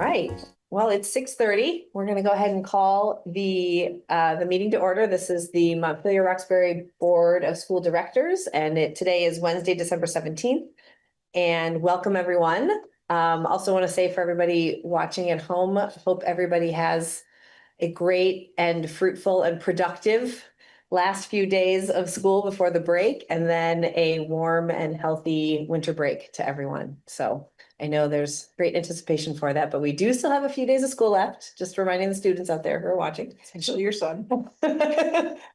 right. Well, it's 6:30. We're going to go ahead and call the meeting to order. This is the Montpelier-Roxbury Board of School Directors, and today is Wednesday, December 17th. And welcome, everyone. Also want to say for everybody watching at home, hope everybody has a great and fruitful and productive last few days of school before the break, and then a warm and healthy winter break to everyone. So I know there's great anticipation for that, but we do still have a few days of school left. Just reminding the students out there who are watching. Especially your son.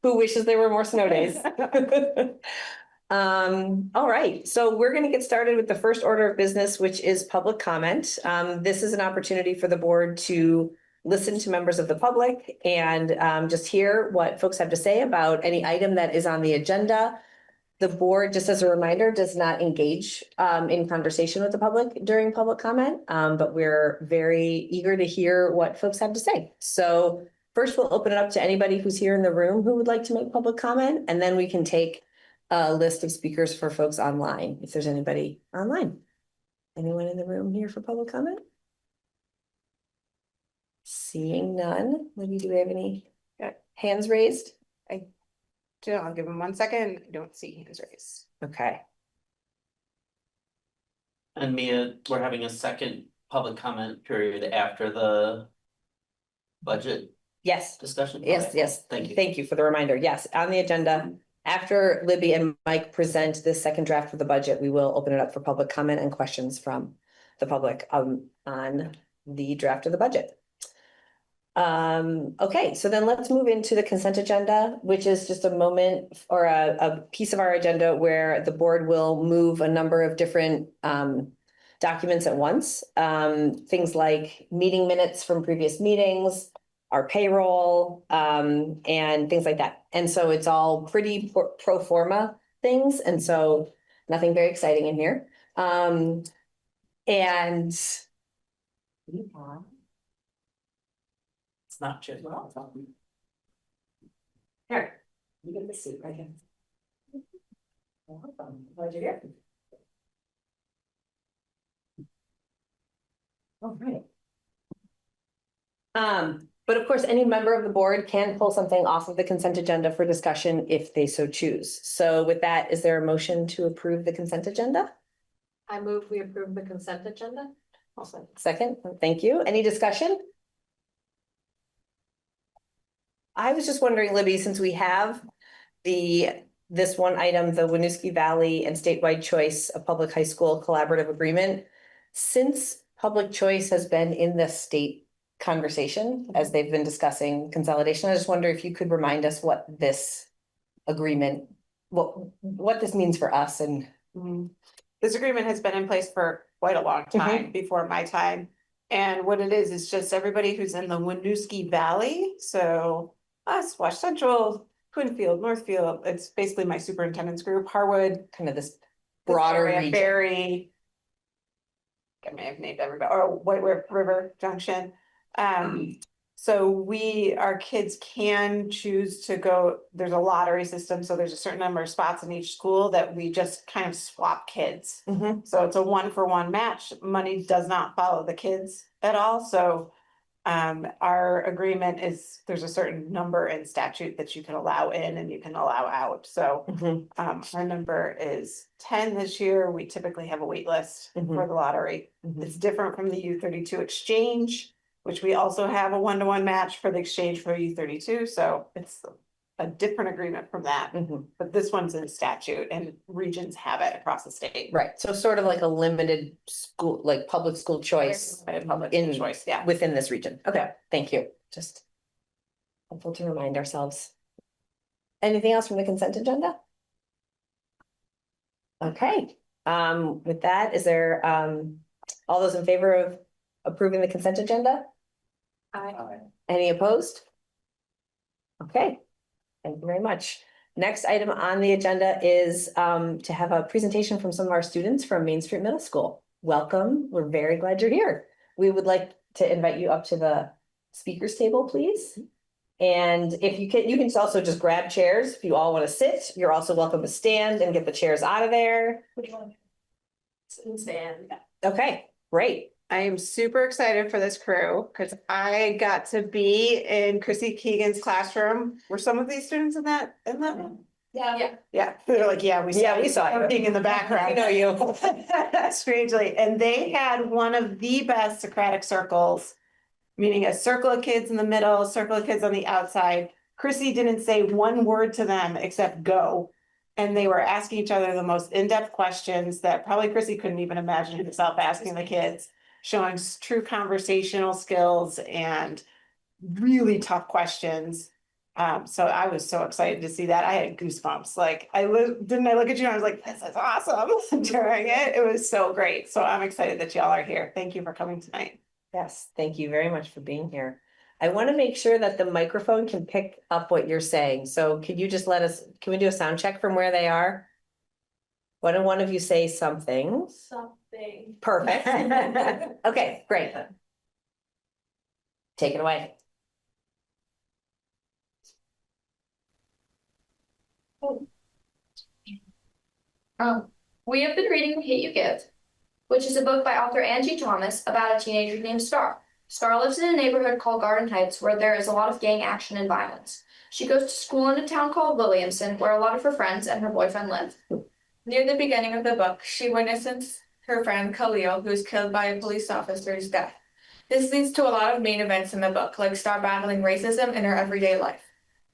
Who wishes there were more snow days. All right, so we're going to get started with the first order of business, which is public comment. This is an opportunity for the board to listen to members of the public and just hear what folks have to say about any item that is on the agenda. The board, just as a reminder, does not engage in conversation with the public during public comment, but we're very eager to hear what folks have to say. So first, we'll open it up to anybody who's here in the room who would like to make public comment, and then we can take a list of speakers for folks online, if there's anybody online. Anyone in the room here for public comment? Seeing none. Libby, do we have any hands raised? I'll give him 1 second. I don't see hands raised. Okay. And Mia, we're having a second public comment period after the budget Yes. discussion? Yes, Okay. yes. Thank you. Thank you for the reminder. Yes, on the agenda, after Libby and Mike present this second draft of the budget, we will open it up for public comment and questions from the public on the draft of the budget. Okay, so then let's move into the consent agenda, which is just a moment or a piece of our agenda where the board will move a number of different documents at once. Things like meeting minutes from previous meetings, our payroll, and things like that. And so it's all pretty pro forma things. And so nothing very exciting in here. It's not just. Here, you get the seat right here. Welcome. Glad you're here. All right. But of course, any member of the board can pull something off of the consent agenda for discussion if they so choose. So with that, is there a motion to approve the consent agenda? I move we approve the consent agenda. Awesome. Second, thank you. Any discussion? I was just wondering, Libby, since we have this one item, the Winooski Valley and Statewide Choice of Public High School Collaborative Agreement, since public choice has been in the state conversation as they've been discussing consolidation, I just wonder if you could remind us what this agreement, what this means for us. And this agreement has been in place for quite a long time before my time. And what it is just everybody who's in the Winooski Valley. So us, Wash Central, Twinfield, Northfield, it's basically my superintendent's group, Harwood, kind of this broader region. Berry, I may have named everybody, or White River Junction. So our kids can choose to go, there's a lottery system, so there's a certain number of spots in each school that we just kind of swap kids. So it's a 1-for-1 match. Money does not follow the kids at all. So our agreement is there's a certain number in statute that you can allow in and you can allow out. So our number is 10 this year. We typically have a wait list for the lottery. It's different from the U32 exchange, which we also have a 1-to-1 match for the exchange for U32. So it's a different agreement from that, but this one's in statute and regions have it across the state. Right. So sort of like a limited school, like public school choice Choice, yeah. within this region. Okay. Thank you. Just helpful to remind ourselves. Anything else from the consent agenda? Okay. With that, is there all those in favor of approving the consent agenda? Aye. Any opposed? Okay. Thank you very much. Next item on the agenda is to have a presentation from some of our students from Main Street Middle School. Welcome. We're very glad you're here. We would like to invite you up to the speakers table, please. And if you can also just grab chairs. If you all want to sit, you're also welcome to stand and get the chairs out of there. Which one? Stand. Okay, great. I am super excited for this crew because I got to be in Chrissy Keegan's classroom. Were some of these students in that room? Yeah. Yeah, they're like, yeah, we saw. Yeah, we saw you. Working in the background. I know you. Strangely, and they had one of the best Socratic circles, meaning a circle of kids in the middle, a circle of kids on the outside. Chrissy didn't say one word to them except go. And they were asking each other the most in-depth questions that probably Chrissy couldn't even imagine herself asking the kids, showing true conversational skills and really tough questions. So I was so excited to see that. I had goosebumps. Like didn't I look at you and I was like, this is awesome during it. It was so great. So I'm excited that y'all are here. Thank you for coming tonight. Yes, thank you very much for being here. I want to make sure that the microphone can pick up what you're saying. So could you just can we do a sound check from where they are? Why don't one of you say something? Something. Perfect. Okay, great. Take it away. We have been reading Hate You Give, which is a book by author Angie Thomas about a teenager named Star. Star lives in a neighborhood called Garden Heights where there is a lot of gang action and violence. She goes to school in a town called Williamson where a lot of her friends and her boyfriend live. Near the beginning of the book, she witnesses her friend Khalil, who is killed by a police officer's death. This leads to a lot of main events in the book, like Star battling racism in her everyday life.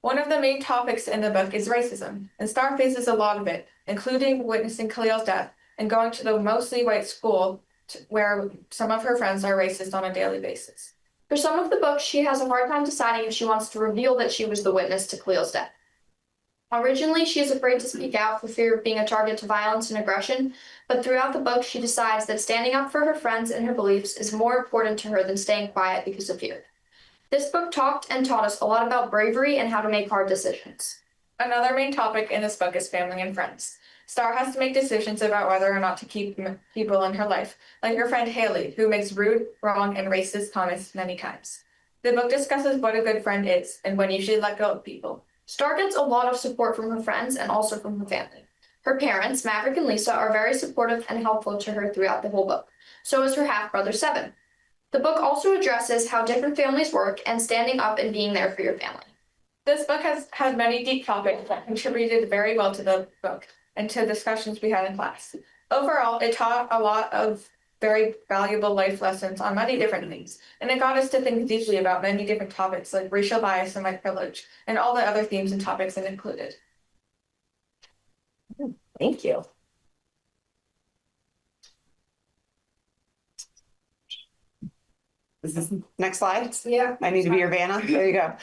One of the main topics in the book is racism, and Star faces a lot of it, including witnessing Khalil's death and going to the mostly white school where some of her friends are racist on a daily basis. For some of the book, she has a hard time deciding if she wants to reveal that she was the witness to Khalil's death. Originally, she is afraid to speak out for fear of being a target to violence and aggression, but throughout the book, she decides that standing up for her friends and her beliefs is more important to her than staying quiet because of fear. This book talked and taught us a lot about bravery and how to make hard decisions. Another main topic in this book is family and friends. Star has to make decisions about whether or not to keep people in her life, like her friend Haley, who makes rude, wrong, and racist comments many times. The book discusses what a good friend is and when you should let go of people. Star gets a lot of support from her friends and also from her family. Her parents, Maverick and Lisa, are very supportive and helpful to her throughout the whole book. So is her half-brother, Seven. The book also addresses how different families work and standing up and being there for your family. This book has had many deep topics that contributed very well to the book and to discussions we had in class. Overall, it taught a lot of very valuable life lessons on many different things, and it got us to think deeply about many different topics like racial bias and white privilege, and all the other themes and topics it included. Thank you. Is this next slide? Yeah. I need to be your Vanna. There you go.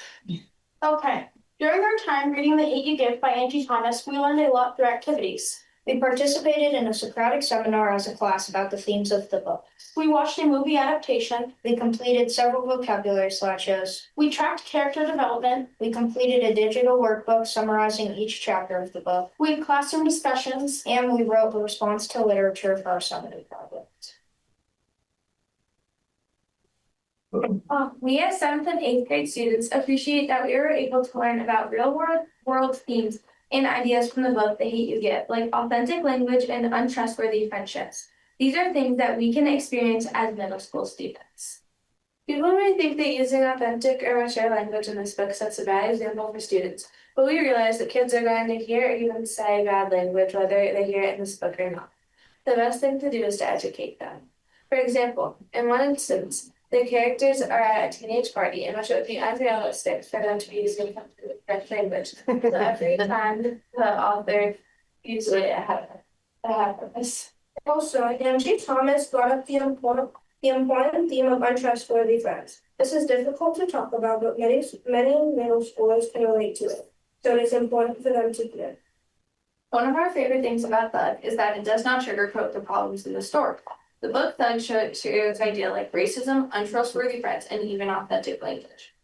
Okay. During our time reading The Hate You Give by Angie Thomas, we learned a lot through activities. We participated in a Socratic seminar as a class about the themes of the book. We watched a movie adaptation. We completed several vocabulary slideshows. We tracked character development. We completed a digital workbook summarizing each chapter of the book. We had classroom discussions, and we wrote a response to literature for our summative project. We as 7th and 8th grade students appreciate that we were able to learn about real world themes and ideas from the book The Hate You Give, like authentic language and untrustworthy friendships. These are things that we can experience as middle school students. People may think that using authentic or mature language in this book sets a bad example for students, but we realize that kids are going to hear or even say bad language whether they hear it in this book or not. The best thing to do is to educate them. For example, in one instance, the characters are at a teenage party, and much it would be unrealistic for them to be using French language. So every time the author uses it, it had a purpose. Also, Angie Thomas brought up the important theme of untrustworthy friends. This is difficult to talk about, but many middle schoolers can relate to it, so it is important for them to hear. One of our favorite things about Thug is that it does not sugarcoat the problems in the story. The book Thug shows ideas like racism, untrustworthy friends, and even authentic language.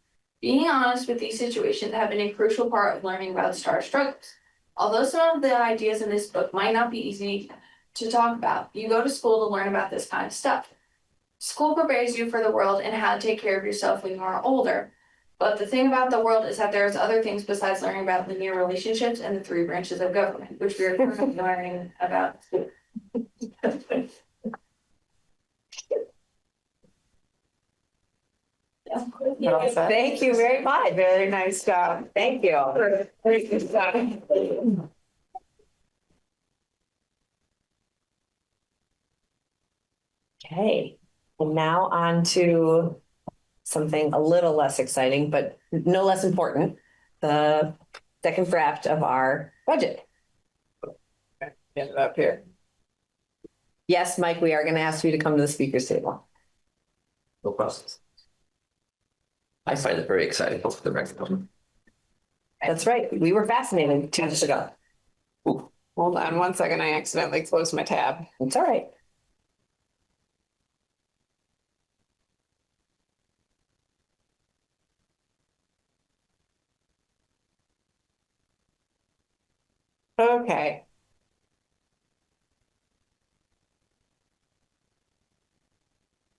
Being honest with these situations have been a crucial part of learning about Star's struggles. Although some of the ideas in this book might not be easy to talk about, you go to school to learn about this kind of stuff. School prepares you for the world and how to take care of yourself when you are older. But the thing about the world is that there's other things besides learning about linear relationships and the 3 branches of government, which we are currently learning about. Thank you very much. Very nice job. Thank you. Very good job. Okay, and now on to something a little less exciting, but no less important, the second draft of our budget. Get it up here. Yes, Mike, we are going to ask you to come to the speaker's table. No process. I find it very exciting for the record. That's right. We were fascinated 2 years ago. Hold on one second. I accidentally closed my tab. It's all right. Okay.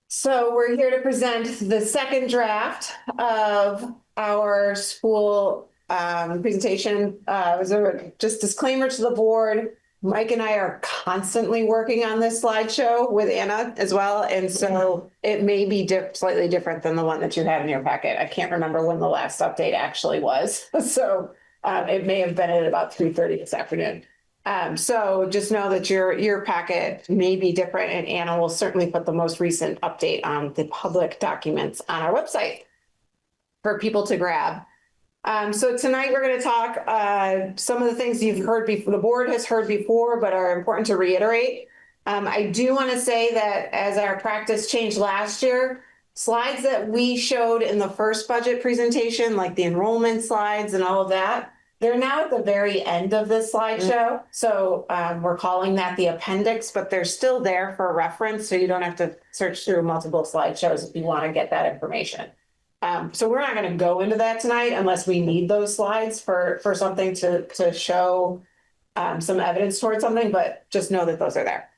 So we're here to present the second draft of our school presentation. It was a just disclaimer to the board. Mike and I are constantly working on this slideshow with Anna as well. And so it may be slightly different than the one that you have in your packet. I can't remember when the last update actually was. So it may have been at about 3:30 this afternoon. So just know that your packet may be different, and Anna will certainly put the most recent update on the public documents on our website for people to grab. So tonight we're going to talk some of the things you've heard before, the board has heard before, but are important to reiterate. I do want to say that as our practice changed last year, slides that we showed in the first budget presentation, like the enrollment slides and all of that, they're now at the very end of this slideshow. So we're calling that the appendix, but they're still there for reference. So you don't have to search through multiple slideshows if you want to get that information. So we're not going to go into that tonight unless we need those slides for something to show some evidence towards something, but just know that those are there.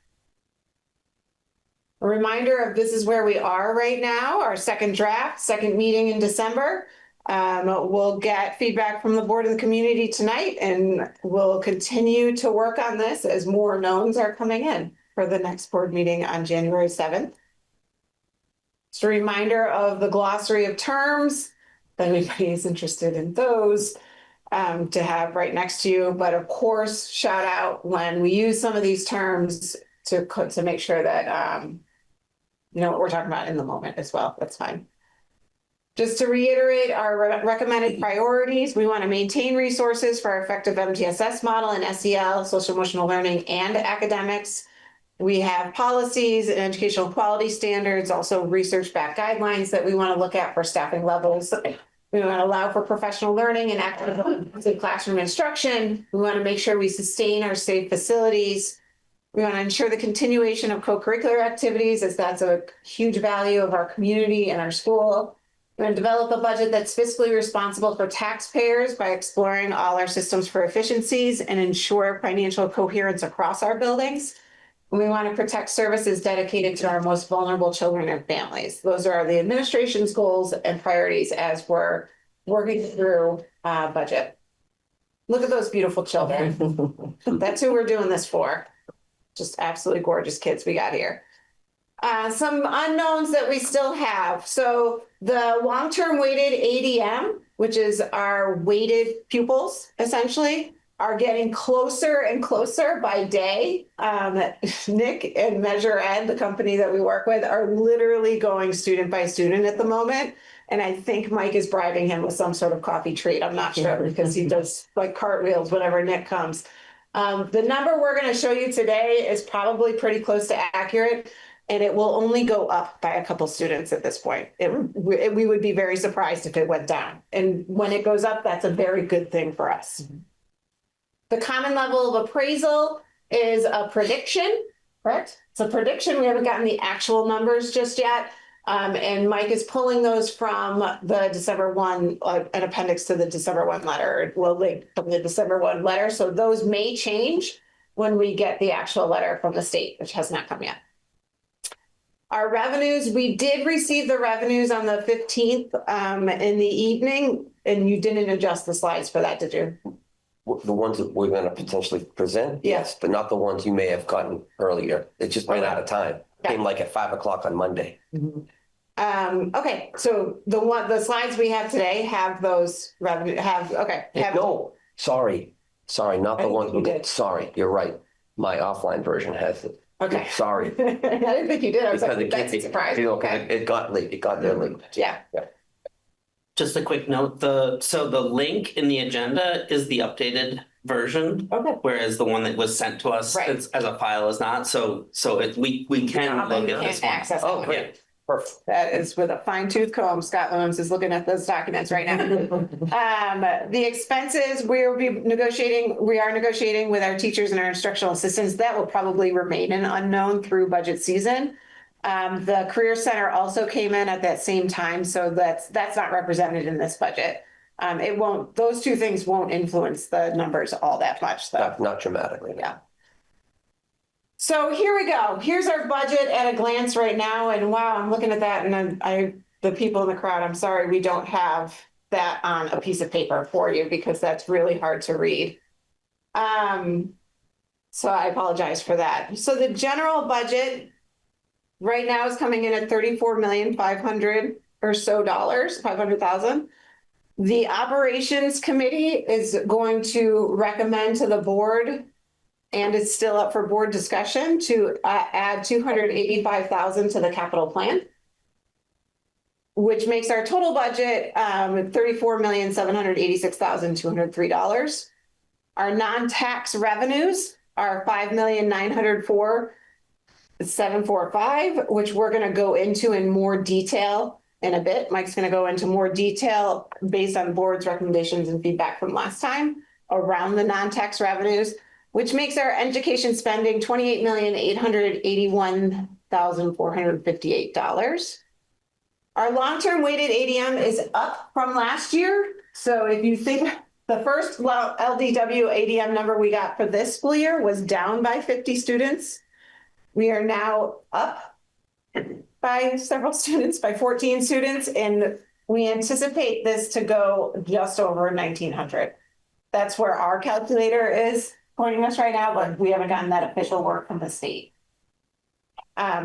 A reminder of this is where we are right now, our second draft, second meeting in December. We'll get feedback from the board and the community tonight, and we'll continue to work on this as more knowns are coming in for the next board meeting on January 7th. Just a reminder of the glossary of terms, if anybody is interested in those, to have right next to you. But of course, shout out when we use some of these terms to make sure that you know what we're talking about in the moment as well. That's fine. Just to reiterate our recommended priorities, we want to maintain resources for our effective MTSS model and SEL, social emotional learning, and academics. We have policies and educational quality standards, also research-backed guidelines that we want to look at for staffing levels. We want to allow for professional learning and active classroom instruction. We want to make sure we sustain our safe facilities. We want to ensure the continuation of co-curricular activities, as that's a huge value of our community and our school. We're going to develop a budget that's fiscally responsible for taxpayers by exploring all our systems for efficiencies and ensure financial coherence across our buildings. We want to protect services dedicated to our most vulnerable children and families. Those are the administration's goals and priorities as we're working through budget. Look at those beautiful children. That's who we're doing this for. Just absolutely gorgeous kids we got here. Some unknowns that we still have. So the long-term weighted ADM, which is our weighted pupils, essentially, are getting closer and closer by day. Nick and Measure Ed, the company that we work with, are literally going student by student at the moment. And I think Mike is bribing him with some sort of coffee treat. I'm not sure, because he does like cartwheels whenever Nick comes. The number we're going to show you today is probably pretty close to accurate, and it will only go up by a couple students at this point. We would be very surprised if it went down. And when it goes up, that's a very good thing for us. The common level of appraisal is a prediction, correct? It's a prediction. We haven't gotten the actual numbers just yet. And Mike is pulling those from the December 1, an appendix to the December 1 letter. We'll link from the December 1 letter. So those may change when we get the actual letter from the state, which has not come yet. Our revenues, we did receive the revenues on the 15th in the evening, and you didn't adjust the slides for that, did you? The ones that we're going to potentially present, yes, but not the ones you may have gotten earlier. It just ran out of time. Came like at 5 o'clock on Monday. Okay, so the slides we have today have those revenue, No, sorry, not I the think ones you we did. did. Sorry, you're right. My offline version has it. Okay. Sorry. I didn't think you did. I was Because like, it that's a surprise. Okay. it got late. It got there late. Yeah. Just a quick note, so the link in the agenda is the updated version. Okay. Whereas the one that was sent to us Right. as a file is not, so we can look You at this can't one. access Oh, it. great. Perfect. That is with a fine tooth comb. Scott Owens is looking at those documents right now. The expenses, we are negotiating with our teachers and our instructional assistants. That will probably remain an unknown through budget season. The Career Center also came in at that same time, so that's not represented in this budget. Those two things won't influence the numbers all that much, though. Not dramatically. Yeah. So here we go. Here's our budget at a glance right now. And wow, I'm looking at that and the people in the crowd, I'm sorry, we don't have that on a piece of paper for you because that's really hard to read. So I apologize for that. So the general budget right now is coming in at 34,500,000 or so dollars, 500,000. The operations committee is going to recommend to the board, and it's still up for board discussion, to add 285,000 to the capital plan, which makes our total budget $34,786,203. Our non-tax revenues are $5,904,745, which we're going to go into in more detail in a bit. Mike's going to go into more detail based on board's recommendations and feedback from last time around the non-tax revenues, which makes our education spending $28,881,458. Our long-term weighted ADM is up from last year. So if you think the first LDW ADM number we got for this school year was down by 50 students, we are now up by several students, by 14 students, and we anticipate this to go just over 1,900. That's where our calculator is pointing us right now, but we haven't gotten that official word from the state.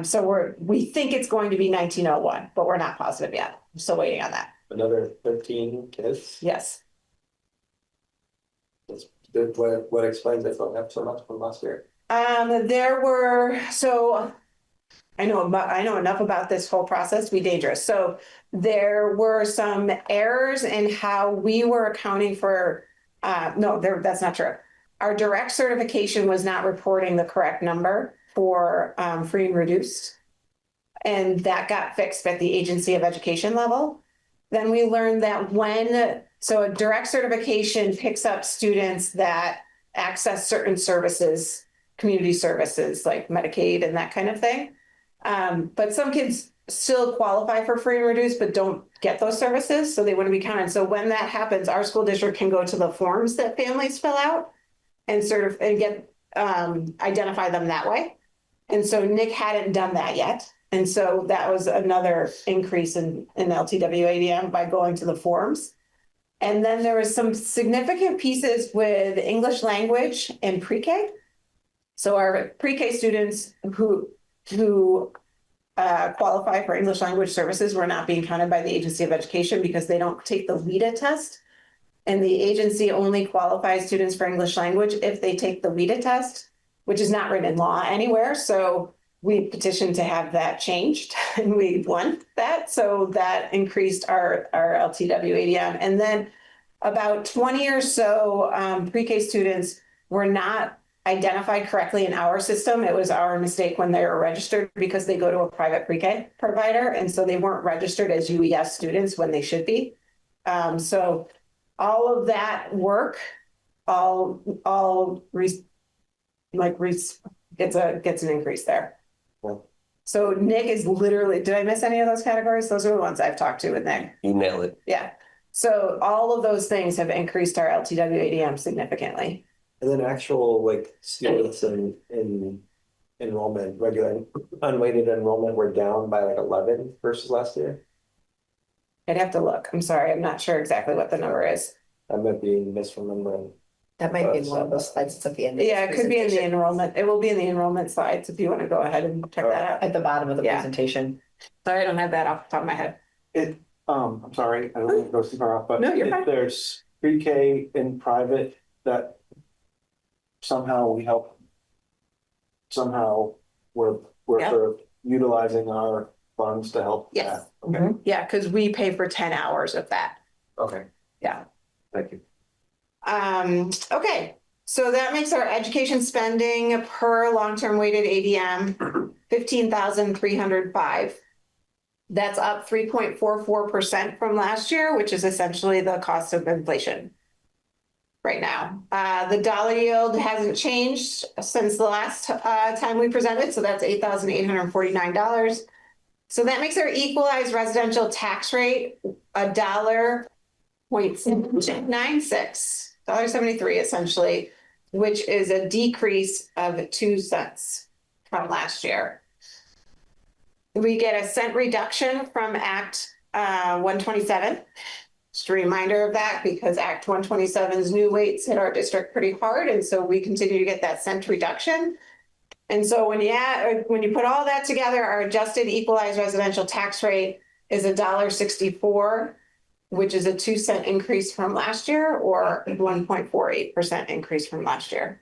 So we think it's going to be 1901, but we're not positive yet. I'm still waiting on that. Another 13 kids? Yes. What explains it going up so much from last year? I know enough about this whole process to be dangerous. So there were some errors in how we were accounting for, that's not true. Our direct certification was not reporting the correct number for free and reduced. And that got fixed at the agency of education level. Then we learned that a direct certification picks up students that access certain services, community services like Medicaid and that kind of thing. But some kids still qualify for free and reduced, but don't get those services, so they wouldn't be counted. So when that happens, our school district can go to the forms that families fill out and identify them that way. And so Nick hadn't done that yet. And so that was another increase in LTW ADM by going to the forms. And then there was some significant pieces with English language and pre-K. So our pre-K students who qualify for English language services were not being counted by the Agency of Education because they don't take the WIDA test. And the agency only qualifies students for English language if they take the WIDA test, which is not written in law anywhere. So we petitioned to have that changed and we won that. So that increased our LTW ADM. And then about 20 or so pre-K students were not identified correctly in our system. It was our mistake when they were registered because they go to a private pre-K provider. And so they weren't registered as UES students when they should be. So all of that work, gets an increase there. Well, so Nick is literally, did I miss any of those categories? Those are the ones I've talked to with Nick. You nailed it. Yeah. So all of those things have increased our LTW ADM significantly. And then actual students in enrollment, regular unweighted enrollment were down by 11 versus last year. I'd have to look. I'm sorry. I'm not sure exactly what the number is. I might be misremembering. That might be in one of those slides that's at the end. of Yeah, it this could be in the presentation. enrollment. It will be in the enrollment slides if you want to go ahead and check that out. At the bottom of the Yeah. presentation. Sorry, I don't have that off the top of my head. I'm sorry, I don't want to go too far off, but No, you're if fine. there's pre-K in private that somehow we help, somehow we're Yeah. sort of utilizing our funds to help. Yes. that. Okay, Yeah, because we pay for 10 hours of that. okay. Yeah. Thank you. Okay, so that makes our education spending per long-term weighted ADM 15,305. That's up 3.44% from last year, which is essentially the cost of inflation right now. The dollar yield hasn't changed since the last time we presented, so that's $8,849. So that makes our equalized residential tax rate $1.96 essentially, which is a decrease of 2 cents from last year. We get a cent reduction from Act 127. Just a reminder of that because Act 127's new weights hit our district pretty hard, and so we continue to get that cent reduction. And so when you put all that together, our adjusted equalized residential tax rate is $1.64, which is a 2 cent increase from last year or 1.48% increase from last year.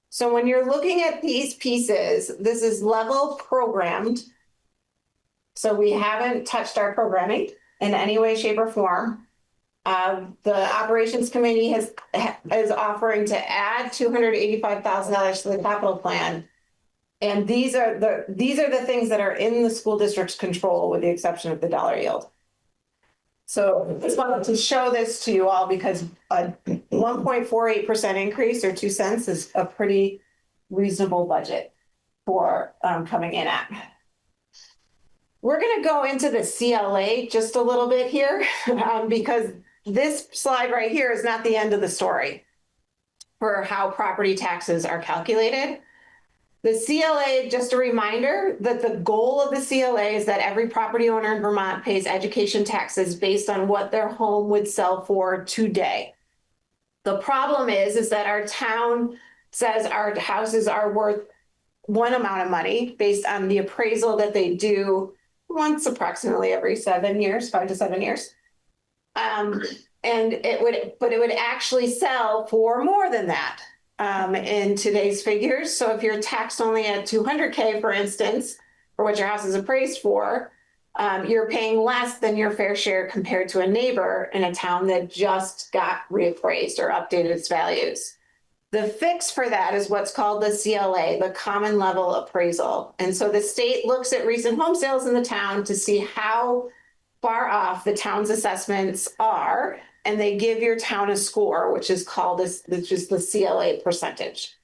So when you're looking at these pieces, this is level programmed. So we haven't touched our programming in any way, shape, or form. The operations committee is offering to add $285,000 to the capital plan. And these are the things that are in the school district's control with the exception of the dollar yield. So I just wanted to show this to you all because a 1.48% increase or 2 cents is a pretty reasonable budget for coming in at. We're going to go into the CLA just a little bit here because this slide right here is not the end of the story for how property taxes are calculated. The CLA, just a reminder that the goal of the CLA is that every property owner in Vermont pays education taxes based on what their home would sell for today. The problem is that our town says our houses are worth one amount of money based on the appraisal that they do once approximately every 7 years, 5 to 7 years. And it would actually sell for more than that. In today's figures. So if you're taxed only at 200K, for instance, for what your house is appraised for, you're paying less than your fair share compared to a neighbor in a town that just got reappraised or updated its values. The fix for that is what's called the CLA, the common level appraisal. And so the state looks at recent home sales in the town to see how far off the town's assessments are, and they give your town a score, which is called the CLA percentage.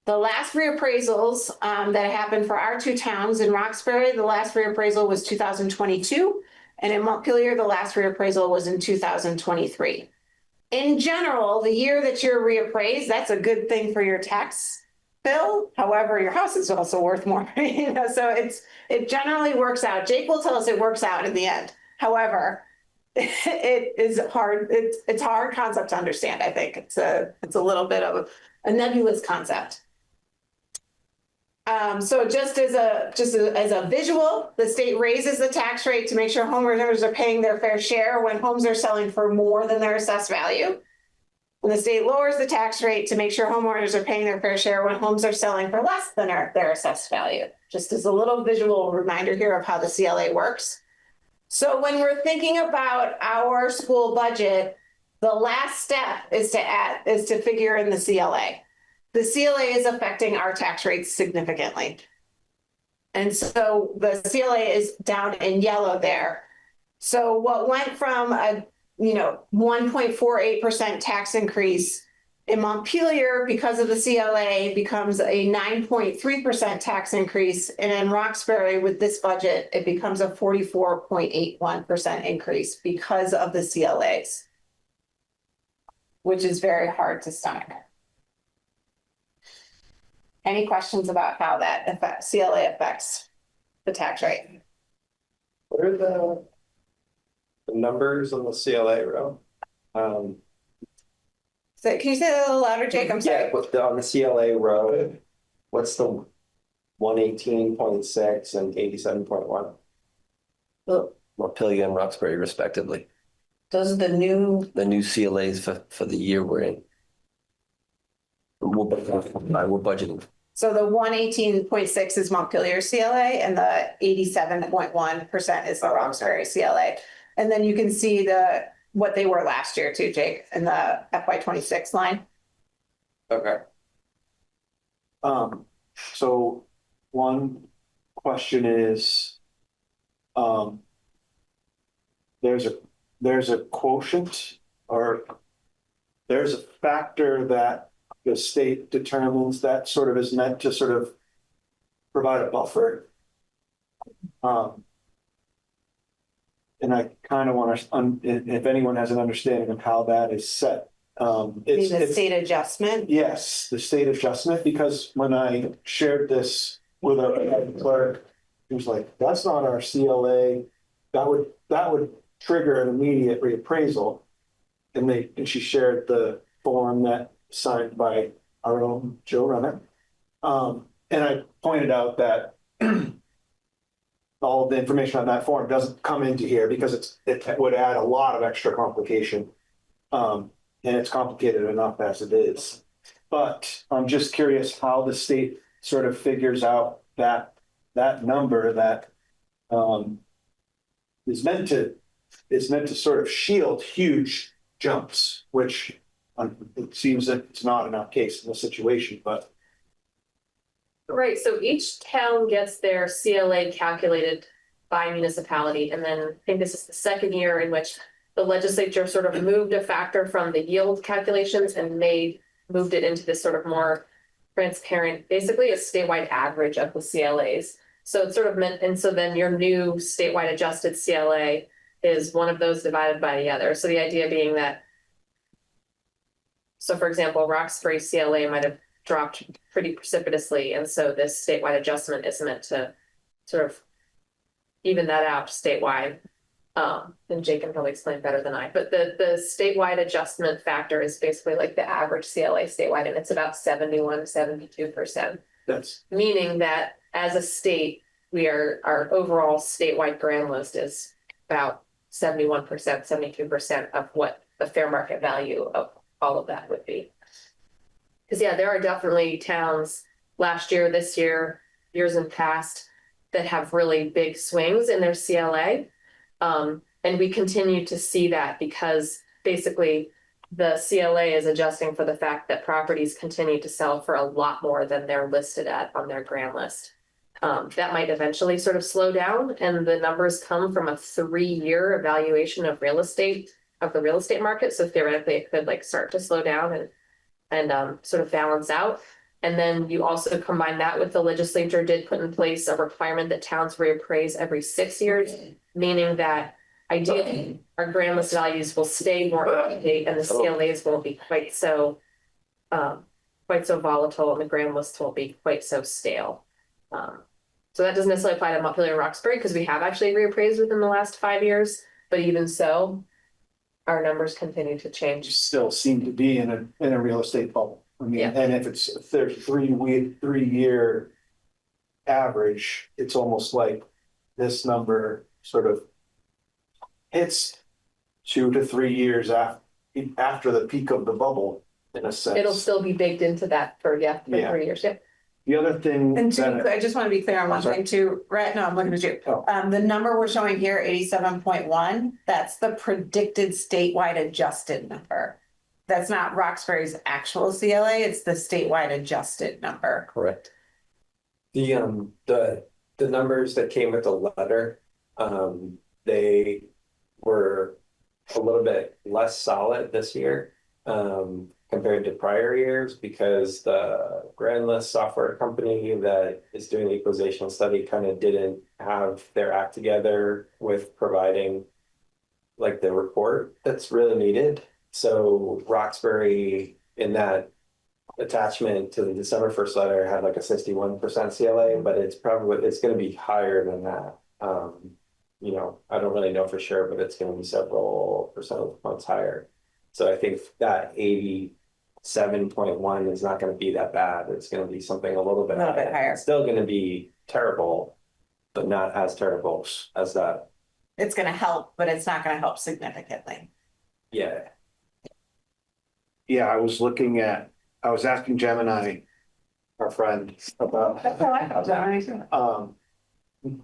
The last reappraisals that happened for our two towns in Roxbury, the last reappraisal was 2022, and in Montpelier, the last reappraisal was in 2023. In general, the year that you're reappraised, that's a good thing for your tax bill. However, your house is also worth more, so it generally works out. Jake will tell us it works out in the end. However, it is hard. It's a hard concept to understand. I think it's a little bit of a nebulous concept. So just as a visual, the state raises the tax rate to make sure homeowners are paying their fair share when homes are selling for more than their assessed value. And the state lowers the tax rate to make sure homeowners are paying their fair share when homes are selling for less than their assessed value. Just as a little visual reminder here of how the CLA works. So when we're thinking about our school budget, the last step is to figure in the CLA. The CLA is affecting our tax rates significantly. And so the CLA is down in yellow there. So what went from a 1.48% tax increase in Montpelier because of the CLA becomes a 9.3% tax increase. And in Roxbury with this budget, it becomes a 44.81% increase because of the CLAs, which is very hard to stomach. Any questions about how that CLA affects the tax rate? What are the numbers on the CLA row? So can you say that a little louder, Jake? I'm sorry. Yeah, on the CLA row, what's the 118.6 and 87.1? Well, Montpelier and Roxbury respectively. those are the new, The new CLAs for the year we're in. We're budgeting. So the 118.6 is Montpelier CLA and the 87.1% is the Roxbury CLA. And then you can see what they were last year too, Jake, in the FY26 line. Okay. So one question is, there's a quotient or there's a factor that the state determines that sort of is meant to sort of provide a buffer. And I kind of want to, if anyone has an understanding of how that is set. It's the state adjustment. Yes, the state adjustment, because when I shared this with our clerk, he was like, that's not our CLA. That would trigger an immediate reappraisal. And she shared the form that signed by our own Joe Runner. And I pointed out that all of the information on that form doesn't come into here because it would add a lot of extra complication. And it's complicated enough as it is. But I'm just curious how the state sort of figures out that number that is meant to sort of shield huge jumps, which it seems that it's not in our case in this situation, but. Right, so each town gets their CLA calculated by municipality, and then I think this is the second year in which the legislature sort of moved a factor from the yield calculations and moved it into this sort of more transparent, basically a statewide average of the CLAs. So it's sort of meant, and so then your new statewide adjusted CLA is one of those divided by the other. So the idea being that, so for example, Roxbury CLA might have dropped pretty precipitously, and so this statewide adjustment is meant to sort of even that out statewide. And Jake can probably explain better than I, but the statewide adjustment factor is basically like the average CLA statewide, and it's about 72%. That's Meaning that as a state, our overall statewide grand list is about 71%, 72% of what the fair market value of all of that would be. Because yeah, there are definitely towns last year, this year, years in past that have really big swings in their CLA. And we continue to see that because basically the CLA is adjusting for the fact that properties continue to sell for a lot more than they're listed at on their grand list. That might eventually sort of slow down, and the numbers come from a 3-year evaluation of the real estate market. So theoretically it could like start to slow down and sort of balance out. And then you also combine that with the legislature did put in place a requirement that towns reappraise every 6 years, meaning that ideally our grand list values will stay more up to date and the CLAs won't be quite so volatile and the grand lists won't be quite so stale. So that doesn't necessarily apply to Montpelier-Roxbury because we have actually reappraised within the last 5 years, but even so, our numbers continue to change. you still seem to be in a real estate bubble. I mean, Yeah. and if it's a 3-year average, it's almost like this number sort of hits 2 to 3 years after the peak of the bubble, in a sense. It'll still be baked into that for Yeah. 3 years. Yeah. The other thing And to be that clear, I just want to be clear on one Sorry. thing too, right? No, I'm looking at you. Oh. The number we're showing here, 87.1, that's the predicted statewide adjusted number. That's not Roxbury's actual CLA, it's the statewide adjusted number. Correct. The numbers that came with the letter, they were a little bit less solid this year compared to prior years because the grand list software company that is doing the equalization study kind of didn't have their act together with providing like the report that's really needed. So Roxbury in that attachment to the December 1st letter had like a 61% CLA, but it's going to be higher than that. I don't really know for sure, but it's going to be several percent points higher. So I think that 87.1 is not going to be that bad. It's going to be something a little bit higher. It's still going to be terrible, but not as terrible as that it's gonna help, but it's not gonna help significantly. Yeah, Yeah, I was asking Gemini, our friend, about That's how I felt about it.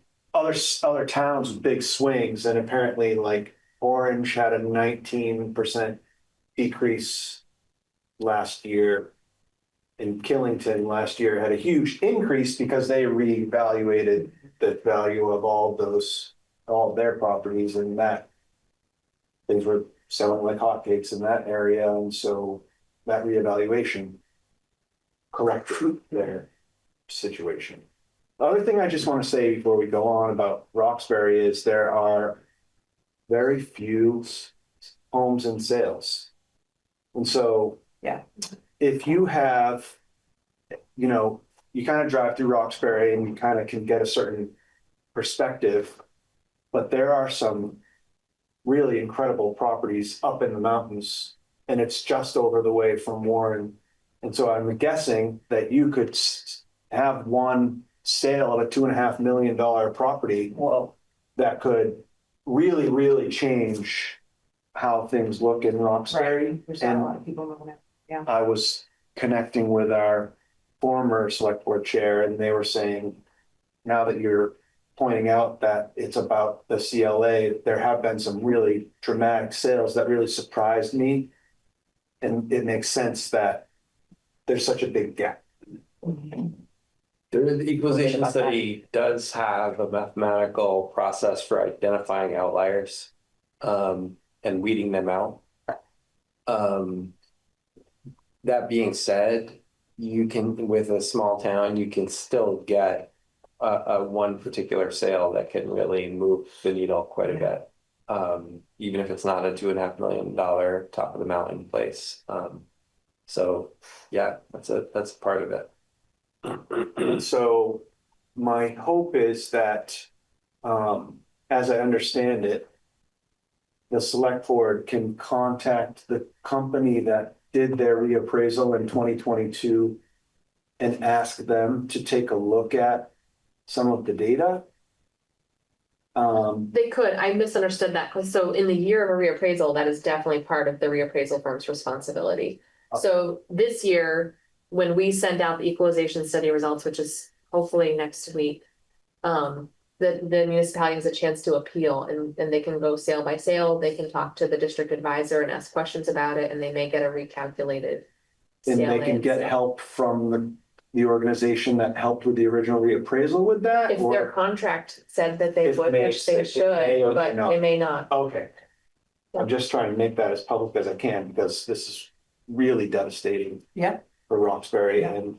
other towns with big swings, and apparently like Orange had a 19% decrease last year. And Killington last year had a huge increase because they reevaluated the value of all of their properties, and that things were selling like hotcakes in that area, and so that reevaluation corrected their situation. The other thing I just want to say before we go on about Roxbury is there are very few homes in sales. And so Yeah. if you have, you kind of drive through Roxbury and you kind of can get a certain perspective, but there are some really incredible properties up in the mountains, and it's just over the way from Warren. And so I'm guessing that you could have one sale of a $2.5 million property. Well, that could really, really change how things look in Roxbury. There's not a lot of people moving in. Yeah. I was connecting with our former select board chair, and they were saying, now that you're pointing out that it's about the CLA, there have been some really dramatic sales that really surprised me. And it makes sense that there's such a big gap. The equalization study does have a mathematical process for identifying outliers and weeding them out. That being said, you can, with a small town, you can still get a one particular sale that can really move the needle quite a bit. Even if it's not a $2.5 million top of the mountain place. So yeah, that's part of it. And so my hope is that, as I understand it, the select board can contact the company that did their reappraisal in 2022 and ask them to take a look at some of the data. They could, I misunderstood that, because so in the year of a reappraisal, that is definitely part of the reappraisal firm's responsibility. So this year, when we send out the equalization study results, which is hopefully next week, the municipality has a chance to appeal, and they can go sale by sale, they can talk to the district advisor and ask questions about it, and they may get a recalculated. And they can get help from the organization that helped with the original reappraisal with that? If their contract said that they If would, may- which they it may should, or may but not. they may not. Okay. I'm just trying to make that as public as I can, because this is really devastating. Yeah. For Roxbury, Yeah. and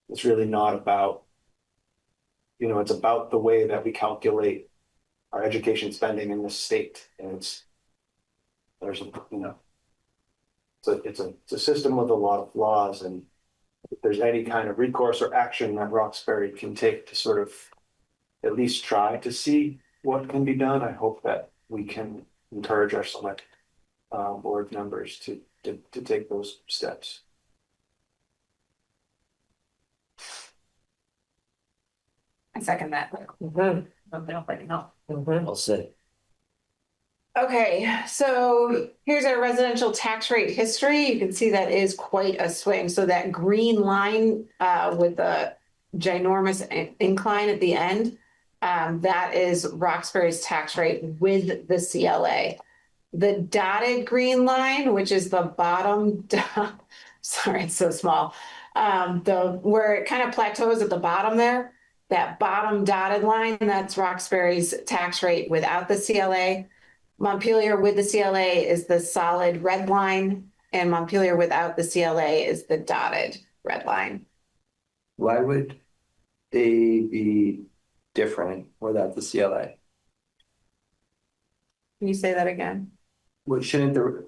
it's really not about, it's about the way that we calculate our education spending in this state, and it's a system with a lot of flaws, and if there's any kind of recourse or action that Roxbury can take to sort of at least try to see what can be done, I hope that we can encourage our select board members to take those steps. I second that. Mhm, I'll say. Okay, so here's our residential tax rate history. You can see that is quite a swing. So that green line with the ginormous incline at the end, that is Roxbury's tax rate with the CLA. The dotted green line, which is the bottom, sorry, it's so small. Where it kind of plateaus at the bottom there, that bottom dotted line, that's Roxbury's tax rate without the CLA. Montpelier with the CLA is the solid red line, and Montpelier without the CLA is the dotted red line. Why would they be different without the CLA? Can you say that again? Well, shouldn't the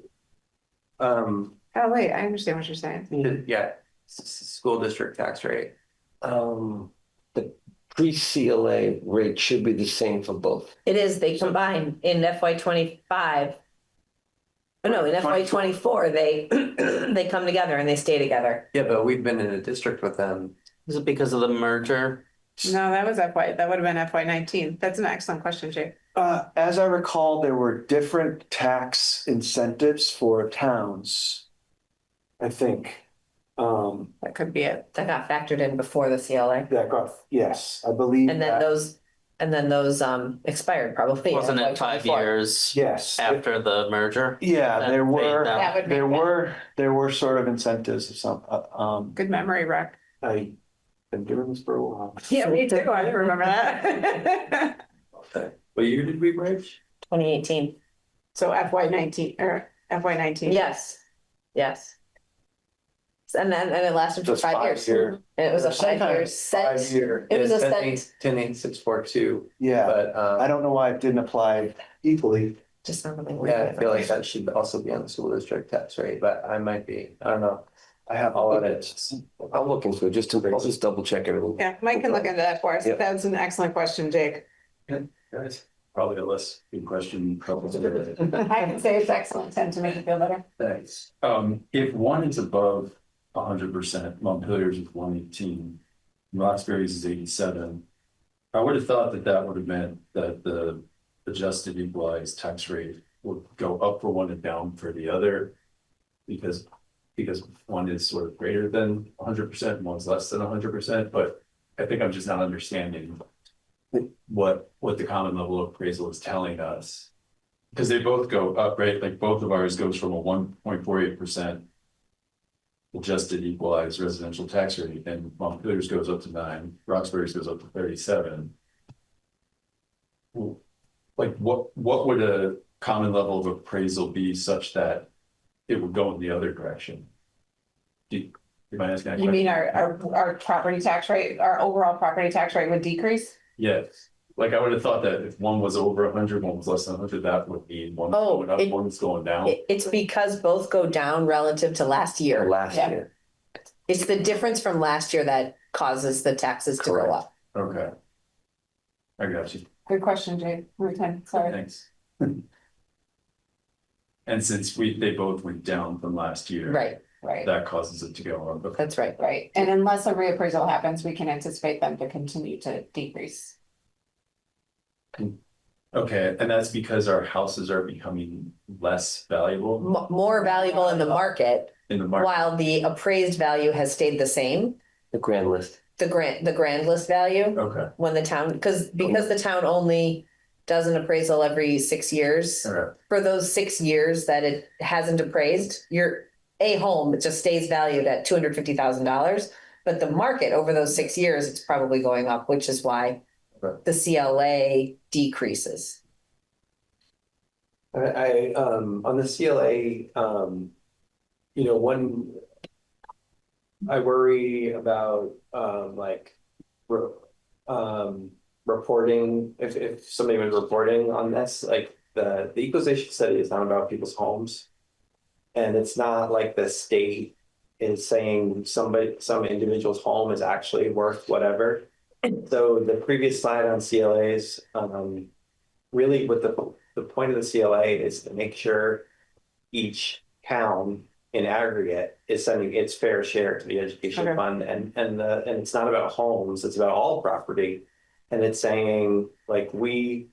Oh, wait, I understand what you're saying. yeah, school district tax rate? The pre-CLA rate should be the same for both. It is, they combine in FY 25. Oh, no, in FY 24, they come together and they stay together. Yeah, but we've been in a district with them. Is it because of the merger? No, that was FY, that would have been FY19. That's an excellent question, Jake. As I recall, there were different tax incentives for towns. I think, That could be it. That got factored in before the CLA. that got, yes, I believe And then that, those expired probably. Wasn't in it 5 FY24. years yes. after the merger? Yeah, That there fade were, down? That would make there were sort of incentives of some, good memory, Rick. I've been doing this for a while. Yeah, me too. I remember that. Okay. What year did we merge? 2018. So FY19 or FY19. Yes, yes. And it lasted for Just 5 years. 5 year. And it was a Sometimes 5 year set. 5 year. It was a 10.642, Yeah, but, I don't know why it didn't apply equally. Just not really. yeah, I feel like that should also be on the school district tax rate, but I might be, I don't know. I have All all of of it. it. I'll look into it, I'll just double check everything. Yeah, Mike can look into that for us. Yeah. That's an excellent question, Jake. Guys, probably a less good question. I can say it's excellent, tend to make you feel better. Thanks. If one is above 100%, Montpelier's is 118, Roxbury's is 87. I would have thought that that would have meant that the adjusted equalized tax rate would go up for one and down for the other, because one is sort of greater than 100% and one's less than 100%. But I think I'm just not understanding what the common level of appraisal is telling us, because they both go up, right? Like both of ours goes from a 1.48% adjusted equalized residential tax rate, and Montpelier's goes up to 9, Roxbury's goes up to 37. Like what would a common level of appraisal be such that it would go in the other direction? You mind asking that You question? mean our property tax rate, our overall property tax rate would decrease? Yes, like I would have thought that if one was over 100, one was less than 100, that would mean one Oh, going up, one's going down. It's because both go down relative to last year. Last Yeah. year. It's the difference from last year that causes the taxes to go Correct. up. Okay. I got you, Good question, Jake. Sorry. thanks. And since they both went down from last year. Right, Right, That causes it to go up. Okay. that's right. right. And unless a reappraisal happens, we can anticipate them to continue to decrease. Okay, and that's because our houses are becoming less valuable More valuable in the market, in the market. while the appraised value has stayed the same. The grand list. The grand list value, Okay, when the town, because the town only does an appraisal every 6 years. all right, For those 6 years that it hasn't appraised, a home, it just stays valued at $250,000. But the market over those 6 years, it's probably going up, which is why Right. the CLA decreases. I on the CLA, one, I worry about, reporting, if somebody was reporting on this, like the equalization study is not about people's homes. And it's not like the state is saying some individual's home is actually worth whatever. So the previous slide on CLAs, really what the point of the CLA is to make sure each town in aggregate is sending its fair share to the education Okay. fund, and it's not about homes, it's about all property. And it's saying, like, the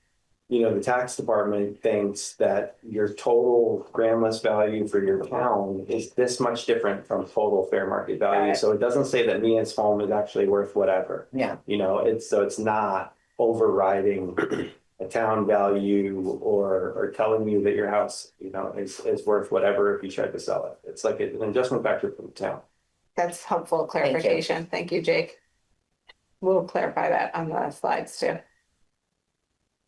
tax department thinks that your total grand list value for your town is this much different from total fair market Got value. it. So it doesn't say that Mia's home is actually worth whatever. Yeah. It's not overriding a town value or telling you that your house, is worth whatever if you try to sell it. It's like an adjustment factor for the town. That's helpful clarification. Thank you, Jake. We'll clarify that on the slides too.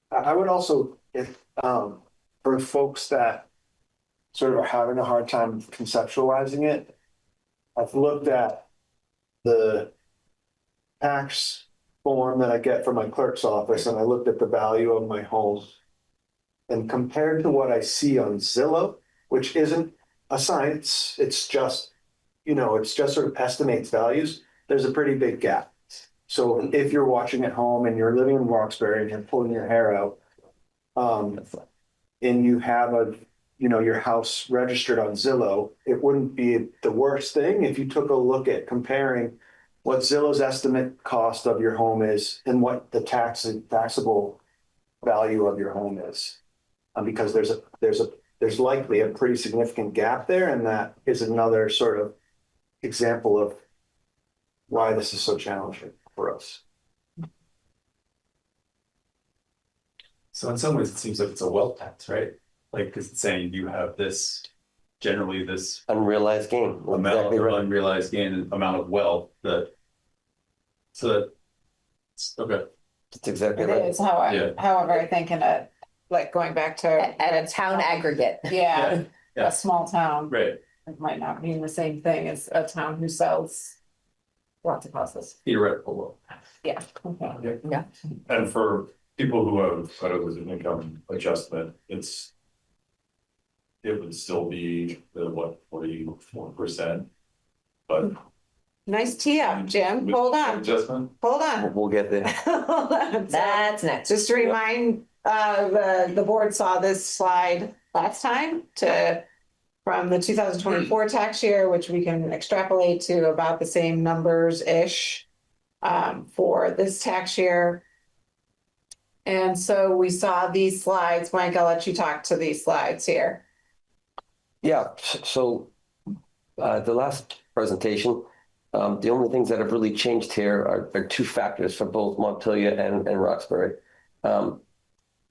I would also, if, for folks that sort of are having a hard time conceptualizing it, I've looked at the tax form that I get from my clerk's office, and I looked at the value of my home. And compared to what I see on Zillow, which isn't a science, it's just sort of estimates values, there's a pretty big gap. So if you're watching at home and you're living in Roxbury and you're pulling your hair out, and you have your house registered on Zillow, it wouldn't be the worst thing if you took a look at comparing what Zillow's estimate cost of your home is and what the taxable value of your home is. Because there's likely a pretty significant gap there, and that is another sort of example of why this is so challenging for us. So in some ways, it seems like it's a wealth tax, right? Like, because it's saying you have this, generally this Unrealized gain. amount Exactly of right. unrealized gain, amount of wealth that, so that, okay, That's exactly It right. is, Yeah. however, I think in a, like going back to. At a town aggregate. Yeah, Yeah. a small town, right, it might not mean the same thing as a town who sells lots of houses. theoretical wealth. Yeah. Okay. And for people who have, I don't know, an income adjustment, it would still be the, what, 44%? But. Nice tee up, Jim. with Hold on, Adjustment? hold on. We'll get there. Hold on. That's next. Just to remind, the board saw this slide last time from the 2024 tax year, which we can extrapolate to about the same numbers-ish for this tax year. And so we saw these slides. Mike, I'll let you talk to these slides here. Yeah, so the last presentation, the only things that have really changed here are two factors for both Montpelier and Roxbury.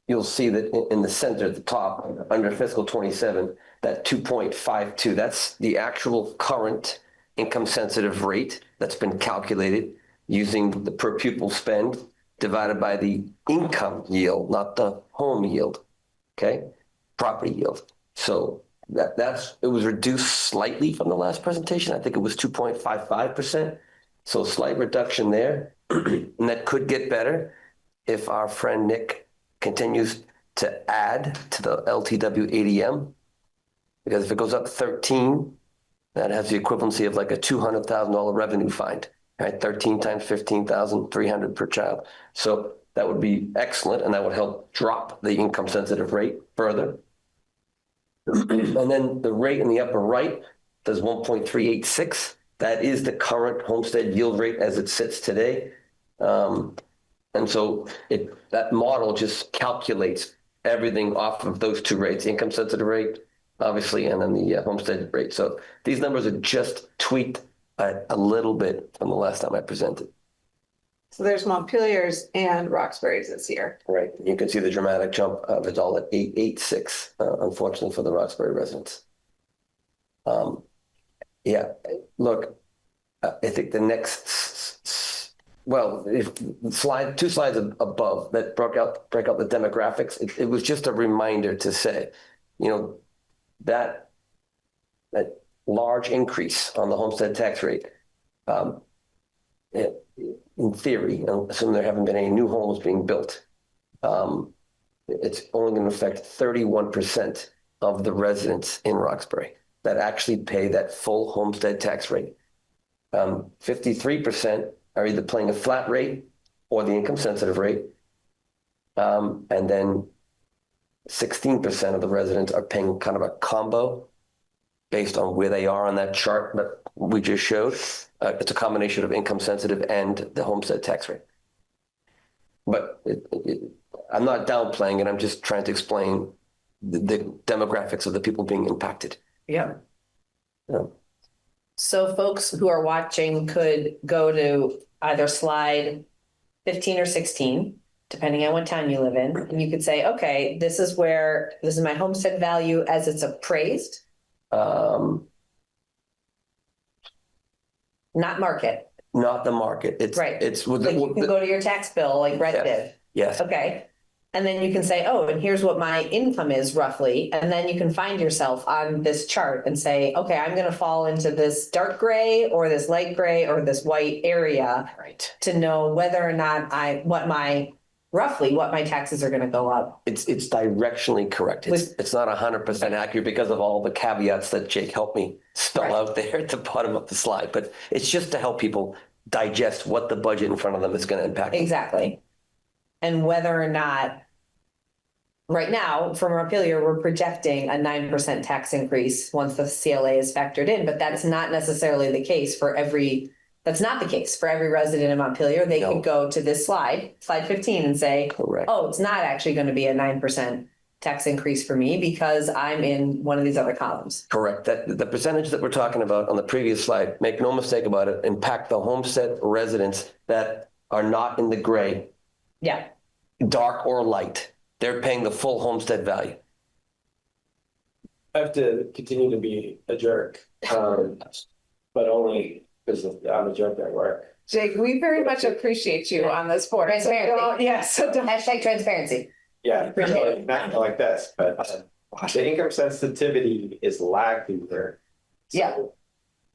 You'll see that in the center at the top, under fiscal 27, that 2.52, that's the actual current income sensitive rate that's been calculated using the per pupil spend divided by the income yield, not the home yield, okay? Property yield. So it was reduced slightly from the last presentation. I think it was 2.55%. So slight reduction there. And that could get better if our friend Nick continues to add to the LTW ADM. Because if it goes up 13, that has the equivalency of like a $200,000 revenue find, right? 13 times 15,300 per child. So that would be excellent, and that would help drop the income sensitive rate further. And then the rate in the upper right does 1.386. That is the current homestead yield rate as it sits today. And so that model just calculates everything off of those two rates, income sensitive rate, obviously, and then the homestead rate. So these numbers are just tweaked a little bit from the last time I presented. So there's Montpelier's and Roxbury's this year. Right. You can see the dramatic jump of it all at 886, unfortunately for the Roxbury residents. Yeah, look, I think the next, two slides above that break out the demographics. It was just a reminder to say, that large increase on the homestead tax rate, in theory, assuming there haven't been any new homes being built, it's only going to affect 31% of the residents in Roxbury that actually pay that full homestead tax rate. 53% are either paying a flat rate or the income sensitive rate. And then 16% of the residents are paying kind of a combo based on where they are on that chart that we just showed. It's a combination of income sensitive and the homestead tax rate. But I'm not downplaying it. I'm just trying to explain the demographics of the people being impacted. Yeah. Yeah. So folks who are watching could go to either slide 15 or 16, depending on what town you live in. And you could say, okay, this is my homestead value as it's appraised. Not market. Not the market. It's right. It's like you can go to your tax bill like Red did. Yes. Okay. And then you can say, oh, and here's what my income is roughly. And then you can find yourself on this chart and say, okay, I'm going to fall into this dark gray or this light gray or this white area, right, to know whether or not what my taxes are going to go up. It's directionally correct. It's not 100% accurate because of all the caveats that Jake helped me spell out there at the bottom of the slide. But it's just to help people digest what the budget in front of them is going to impact. Exactly. And whether or not, right now, from Montpelier, we're projecting a 9% tax increase once the CLA is factored in, but that's not necessarily the case for every That's not the case for every resident in Montpelier. They No. could go to this slide 15, and say, Correct. oh, it's not actually going to be a 9% tax increase for me because I'm in one of these other columns. Correct. That the percentage that we're talking about on the previous slide, make no mistake about it, impact the homestead residents that are not in the gray, Yeah. dark or light. They're paying the full homestead value. I have to continue to be a jerk, but only because I'm a jerk at work. Jake, we very much appreciate you on this board. So don't- Yeah, so don't. Hashtag transparency. Yeah, not like this, but the income sensitivity is lagging there. Yeah.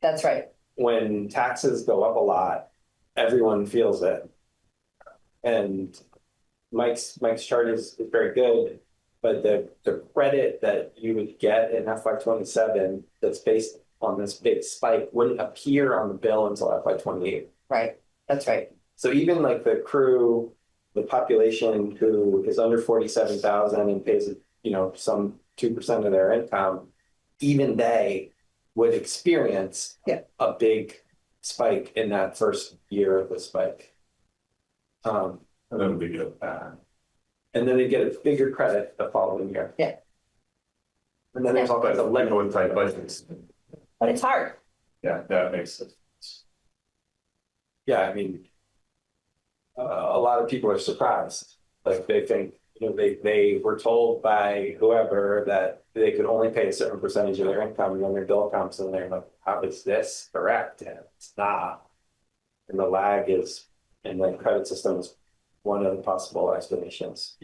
That's right. When taxes go up a lot, everyone feels it. And Mike's chart is very good, but the credit that you would get in FY27 that's based on this big spike wouldn't appear on the bill until FY28. Right. That's right. So even like the crew, the population who is under 47,000 and pays, some 2% of their income, even they would experience a big spike in that first year of the spike. And then we get that. And then they get a bigger credit the following year. Yeah. And then there's all kinds of People with tight budgets. But it's hard. Yeah, that makes sense. Yeah, I mean, a lot of people are surprised. Like they think, they were told by whoever that they could only pay a certain percentage of their income, and then their bill comes and they're like, how is this correct? And it's not. And the lag is, and the credit system is one of the possible explanations.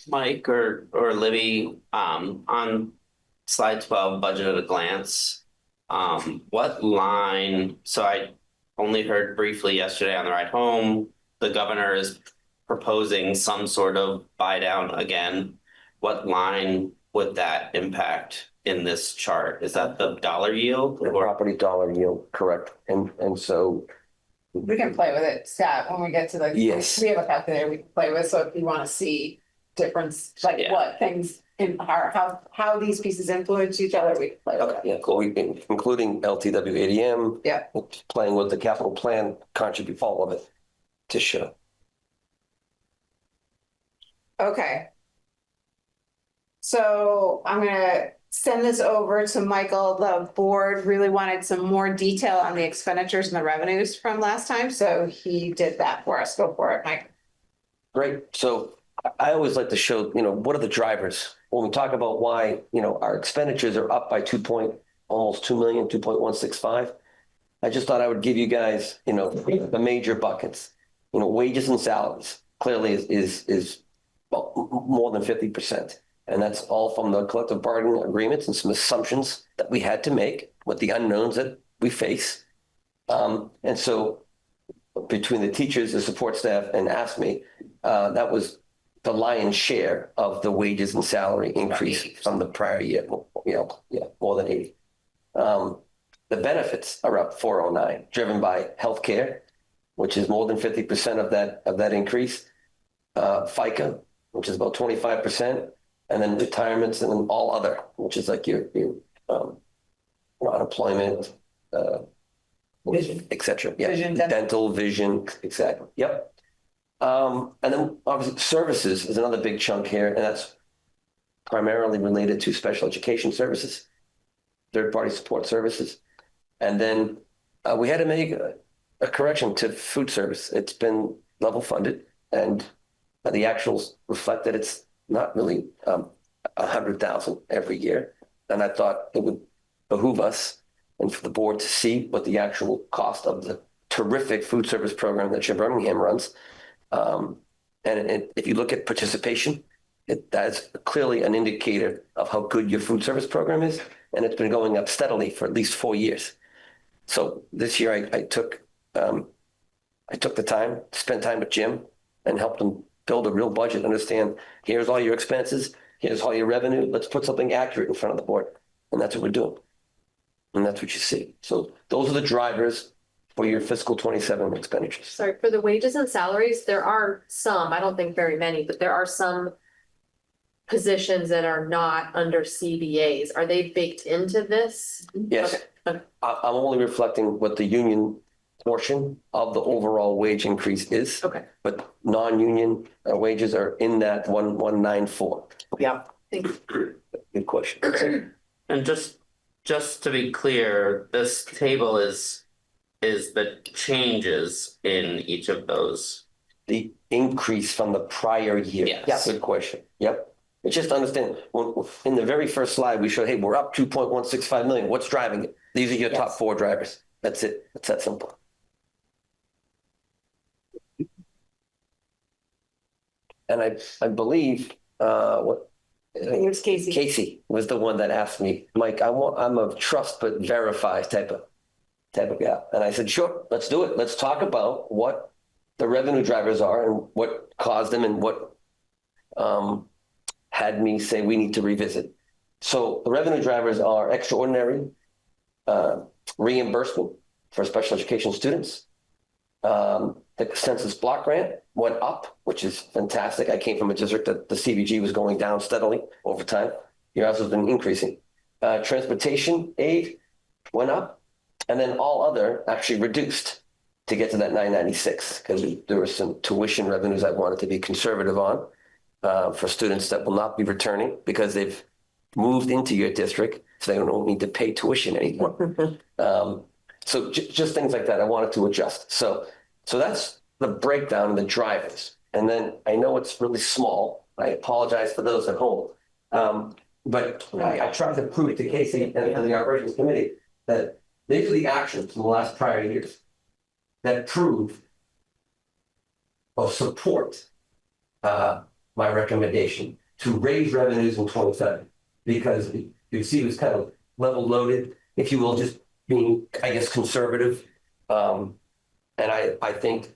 Mike or Libby, on slide 12, budget at a glance, what line, so I only heard briefly yesterday on the ride home, the governor is proposing some sort of buy down again. What line would that impact in this chart? Is that the dollar yield? The property dollar yield, correct. And so We can play with it, Scott, when we get to the. Yes. We have a calculator we can play with, so if you want to see difference, like Yeah. what things in how these pieces influence each other, we can play with it. yeah, cool. Including LTW ADM. Yeah. Playing with the capital plan, contribute all of it to show. Okay. So I'm gonna send this over to Michael. The board really wanted some more detail on the expenditures and the revenues from last time, so he did that for us. Go for it, Mike. Great. So I always like to show, what are the drivers? When we talk about why, our expenditures are up by almost 2 million, 2.165. I just thought I would give you guys, the major buckets. Wages and salaries clearly is more than 50%. And that's all from the collective bargaining agreements and some assumptions that we had to make with the unknowns that we face. And so between the teachers, the support staff, and AFSCME, that was the lion's share of the wages and salary increase from the prior year, more than 80. The benefits are up 409, driven by healthcare, which is more than 50% of that increase. FICA, which is about 25%, and then retirements, and then all other, which is like your unemployment, Vision. et cetera. Yeah, Vision, dental, vision, exactly. Yep. And then obviously services is another big chunk here, and that's primarily related to special education services, third-party support services. And then we had to make a correction to food service. It's been level funded, and the actuals reflect that it's not really 100,000 every year. And I thought it would behoove us and for the board to see what the actual cost of the terrific food service program that Birmingham runs. And if you look at participation, that's clearly an indicator of how good your food service program is. And it's been going up steadily for at least 4 years. So this year I took the time to spend time with Jim and helped him build a real budget, understand here's all your expenses, here's all your revenue. Let's put something accurate in front of the board. And that's what we're doing. And that's what you see. So those are the drivers for your fiscal 27 expenditures. Sorry, for the wages and salaries, there are some, I don't think very many, but there are some positions that are not under CBAs, are they baked into this? Yes. Okay. I'm only reflecting what the union portion of the overall wage increase is. Okay. But non-union wages are in that 1194. Yeah. Good question. And just to be clear, this table is the changes in each of those. The increase from the prior year. Yes. Good question. Yep. It's just to understand, in the very first slide, we showed, hey, we're up 2.165 million. What's driving it? These are your top 4 drivers. That's it. It's that simple. And I believe, what? Here's Casey. Casey was the one that asked me, Mike, I'm a trust but verify type of guy. And I said, sure, let's do it. Let's talk about what the revenue drivers are and what caused them and what had me say we need to revisit. So the revenue drivers are extraordinary reimbursement for special education students. The census block grant went up, which is fantastic. I came from a district that the CBG was going down steadily over time. Your house has been increasing. Transportation aid went up, and then all other actually reduced to get to that 996 because there were some tuition revenues I wanted to be conservative on for students that will not be returning because they've moved into your district, so they don't need to pay tuition anymore. So just things like that I wanted to adjust. So that's the breakdown of the drivers. And then I know it's really small. I apologize for those at home. But I tried to prove it to Casey and the operations committee that these are the actions from the last prior years that prove or support my recommendation to raise revenues in 27 because you see it was kind of level loaded, if you will, just being, I guess, conservative. And I think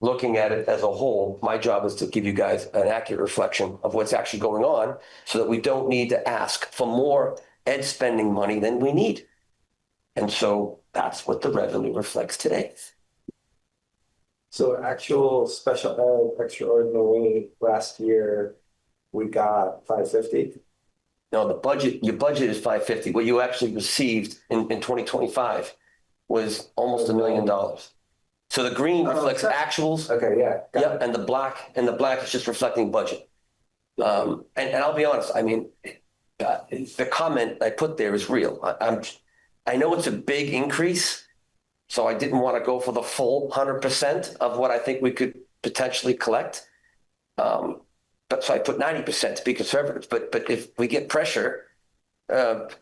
looking at it as a whole, my job is to give you guys an accurate reflection of what's actually going on so that we don't need to ask for more ed spending money than we need. And so that's what the revenue reflects today. So actual special ed extraordinary last year, we got 550. No, your budget is 550. What you actually received in 2025 was almost $1 million. So the green reflects actuals. Okay, yeah. Yep, and the black is just reflecting budget. And I'll be honest, I mean, the comment I put there is real. I know it's a big increase, so I didn't want to go for the full 100% of what I think we could potentially collect. But so I put 90% to be conservative. But if we get pressure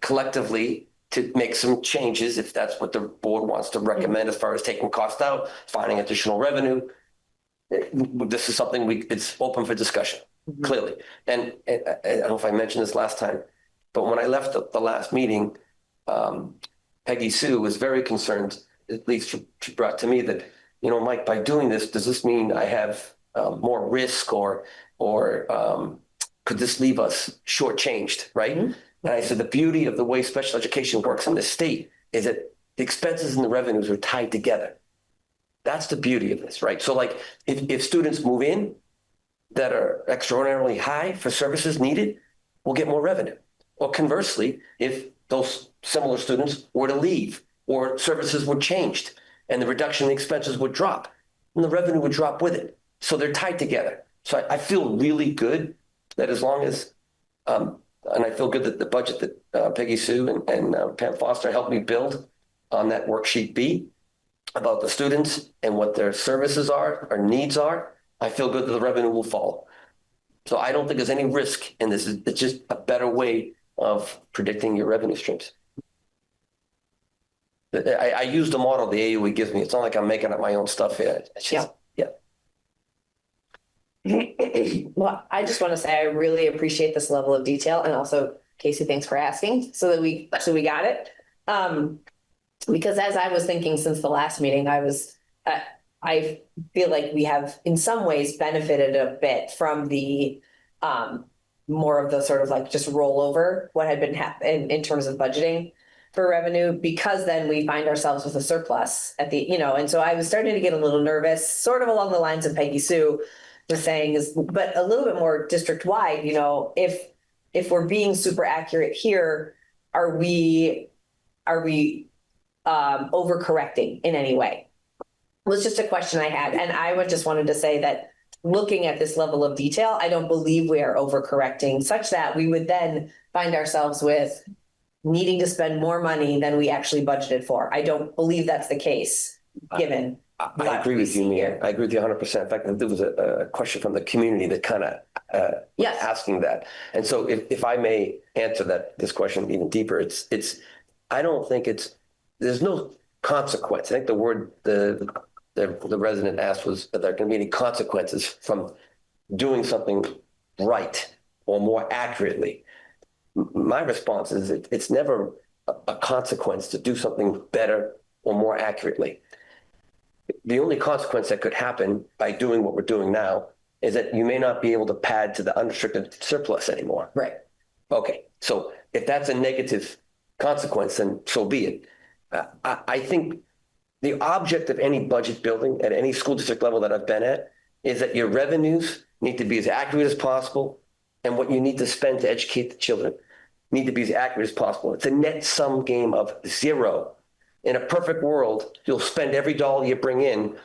collectively to make some changes, if that's what the board wants to recommend as far as taking cost out, finding additional revenue, this is something it's open for discussion, clearly. And I don't know if I mentioned this last time, but when I left the last meeting, Peggy Sue was very concerned, at least she brought to me that, Mike, by doing this, does this mean I have more risk or could this leave us shortchanged, right? Mm-hmm. And I said, the beauty of the way special education works in this state is that the expenses and the revenues are tied together. That's the beauty of this, right? So like if students move in that are extraordinarily high for services needed, we'll get more revenue. Or conversely, if those similar students were to leave or services were changed and the reduction in expenses would drop, and the revenue would drop with it. So they're tied together. So I feel really good that as long as, and I feel good that the budget that Peggy Sue and Pam Foster helped me build on that worksheet B about the students and what their services are, or needs are, I feel good that the revenue will follow. So I don't think there's any risk in this. It's just a better way of predicting your revenue streams. I use the model the AUE gives me. It's not like I'm making up my own stuff here. It's just, yeah. Well, I just want to say I really appreciate this level of detail, and also Casey, thanks for asking so we got it. Because as I was thinking since the last meeting, I feel like we have in some ways benefited a bit from the more of the sort of like just rollover what had been happening in terms of budgeting for revenue, because then we find ourselves with a surplus at the, and so I was starting to get a little nervous, sort of along the lines of Peggy Sue, was saying is, but a little bit more district-wide, you know, if we're being super accurate here, are we overcorrecting in any way? It was just a question I had, and I would just wanted to say that looking at this level of detail, I don't believe we are overcorrecting such that we would then find ourselves with needing to spend more money than we actually budgeted for. I don't believe that's the case, given. I agree with you, Mia. I agree with you 100%. In fact, there was a question from the community that kind of Yes. asking that. And so if I may answer this question even deeper, I don't think there's no consequence. I think the word the resident asked was, are there going to be any consequences from doing something right or more accurately? My response is it's never a consequence to do something better or more accurately. The only consequence that could happen by doing what we're doing now is that you may not be able to pad to the unrestricted surplus anymore. Right. Okay. So if that's a negative consequence, then so be it. I think the object of any budget building at any school district level that I've been at is that your revenues need to be as accurate as possible, and what you need to spend to educate the children need to be as accurate as possible. It's a net sum game of zero. In a perfect world, you'll spend every dollar you bring in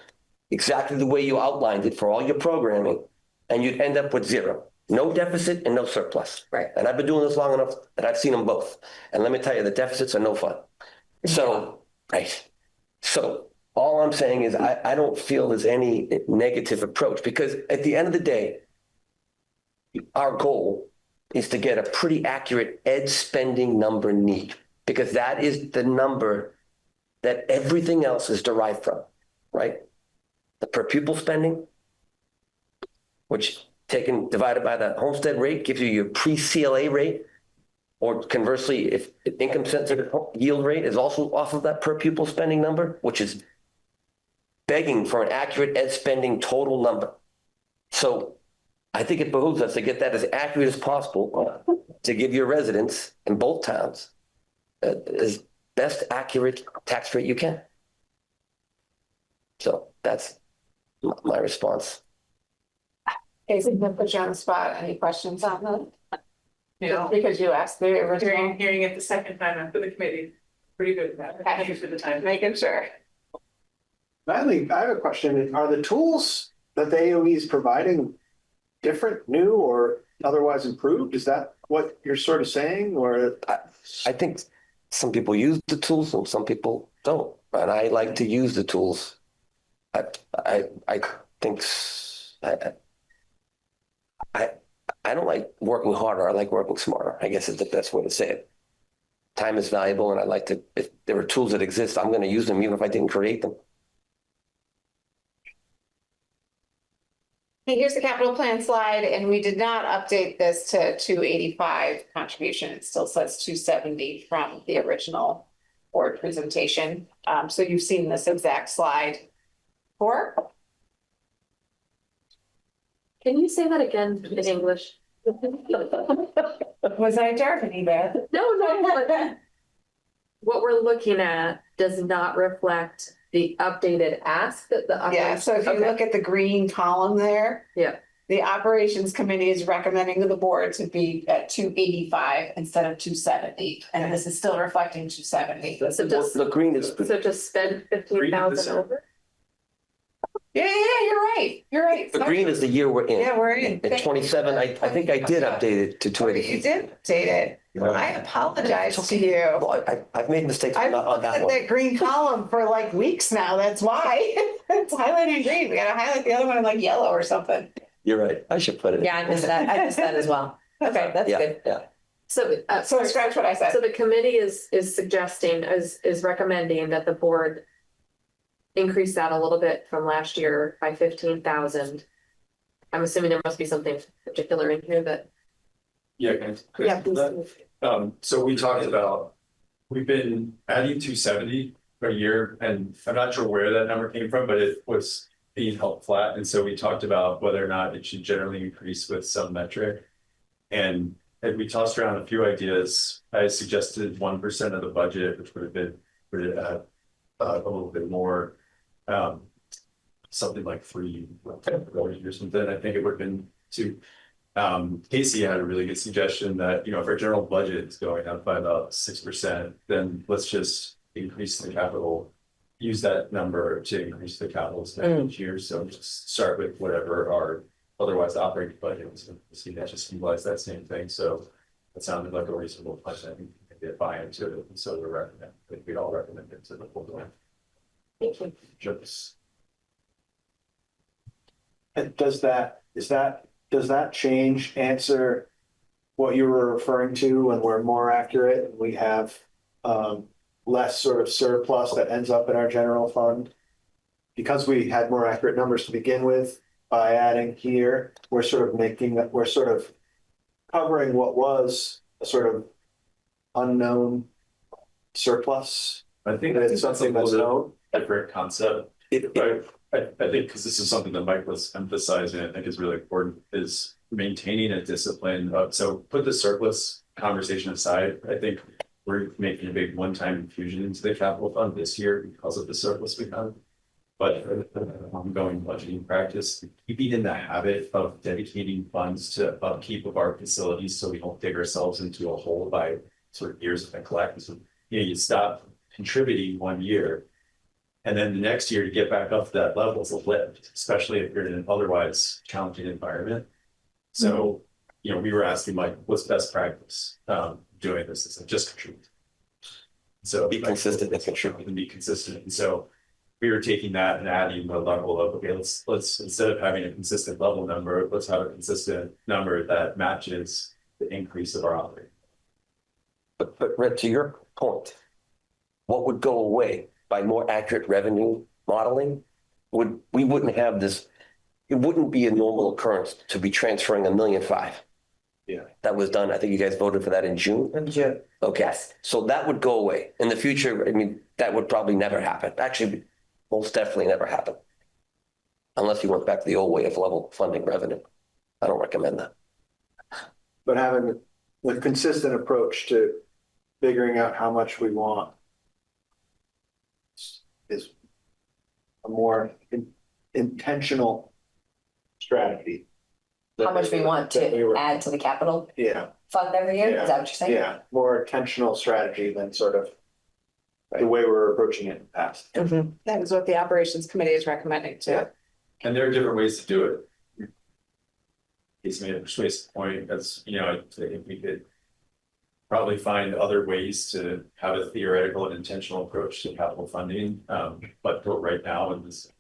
exactly the way you outlined it for all your programming, and you'd end up with zero. No deficit and no surplus. Right. And I've been doing this long enough that I've seen them both. And let me tell you, the deficits are no fun. So, right. So all I'm saying is I don't feel there's any negative approach, because at the end of the day, our goal is to get a pretty accurate ed spending number need, because that is the number that everything else is derived from, right? The per pupil spending, which divided by the homestead rate gives you your pre-CLA rate, or conversely, if income sensitive yield rate is also off of that per pupil spending number, which is begging for an accurate ed spending total number. So I think it behooves us to get that as accurate as possible to give your residents in both towns as best accurate tax rate you can. So that's my response. Okay, so I'm gonna put you on the spot. Any questions on that? No. Because you asked the original. Hearing it the second time after the committee, pretty good at that. Okay. Thank you for the time. Making sure. I have a question. Are the tools that the AOE is providing different, new, or otherwise improved? Is that what you're sort of saying? Or I think some people use the tools and some people don't. And I like to use the tools. I think I don't like working harder. I like working smarter, I guess is the best way to say it. Time is valuable, and I like to, if there are tools that exist, I'm going to use them even if I didn't create them. Okay, here's the capital plan slide, and we did not update this to 285 contribution. It still says 270 from the original board presentation. So you've seen this exact slide before. Can you say that again in English? Was I jargony bad? No, but what we're looking at does not reflect the updated ask that the. Yeah, so if you look at the green column there. Yeah. The operations committee is recommending to the board to be at 285 instead of 270, and this is still reflecting 270. So just, the green is so just spend 15,000 over? Yeah, you're right. You're right. the green is the year we're in. Yeah, we're in. At 27, I think I did update it to Oh, you 280. did update it. I apologize to you. Well, I've made mistakes I've on looked that at one. that green column for like weeks now. That's why it's highlighted green. We gotta highlight the other one in like yellow or something. You're right. I should put it. Yeah, I missed that. I missed that as well. Okay, that's Yeah, good. yeah. So, So scratch what I said. so the committee is suggesting, is recommending that the board increase that a little bit from last year by 15,000. I'm assuming there must be something particular in here that. Yeah. Yeah, please. So we talked about, we've been adding 270 a year, and I'm not sure where that number came from, but it was being held flat. And so we talked about whether or not it should generally increase with some metric. And we tossed around a few ideas. I suggested 1% of the budget, which would have been a little bit more. something like 3 or something, I think it would have been 2. Casey had a really good suggestion that, if our general budget is going up by about 6%, then let's just increase the capital, use that number to increase the capital spend each year. So just start with whatever our otherwise operating budget is. See, that just implies that same thing. So it sounded like a reasonable plan. I think we can get buy-in to it. And so I think we'd all recommend it to the full board. Thank you. Just And does that change answer what you were referring to when we're more accurate and we have less sort of surplus that ends up in our general fund? Because we had more accurate numbers to begin with, by adding here, we're sort of covering what was a sort of unknown surplus. I think It's something that's known. different concept. I think because this is something that Mike was emphasizing, I think is really important, is maintaining a discipline of, so put the surplus conversation aside. I think we're making a big one-time infusion into the capital fund this year because of the surplus we have. But ongoing budgeting practice, keeping in the habit of dedicating funds to upkeep of our facilities so we don't dig ourselves into a hole by sort of years of neglect. So, you stop contributing 1 year, and then the next year to get back up to that level is a lift, especially if you're in an otherwise challenging environment. So, we were asking Mike, what's best practice doing this? It's like, just contribute. So Be consistent and contribute. And be consistent. And so we were taking that and adding the level of, okay, let's instead of having a consistent level number, let's have a consistent number that matches the increase of our operating. But Red, to your point, what would go away by more accurate revenue modeling? We wouldn't have this, it wouldn't be a normal occurrence to be transferring $1.5 million. Yeah. That was done, I think you guys voted for that in June? In June. Okay, Yes. so that would go away. In the future, I mean, that would probably never happen. Actually, most definitely never happen. Unless you went back to the old way of level funding revenue. I don't recommend that. But having a consistent approach to figuring out how much we want is a more intentional strategy. How much we want to add to the capital Yeah, fund every year? Is that what you're saying? yeah, more intentional strategy than sort of the way we're approaching it in the past. Mhm. That is what the operations committee is recommending too. And there are different ways to do it. He's made a persuasive point. That's, I think we could probably find other ways to have a theoretical and intentional approach to capital funding. But for right now, in this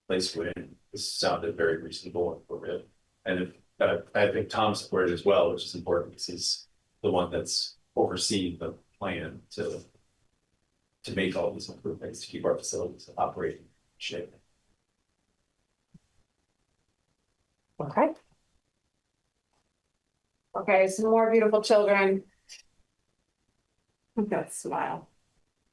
place we're in, this sounded very reasonable and appropriate. And if, I think Tom supported as well, which is important because he's the one that's overseeing the plan to make all these improvements to keep our facilities operating in shape. Okay. Okay, some more beautiful children. That smile.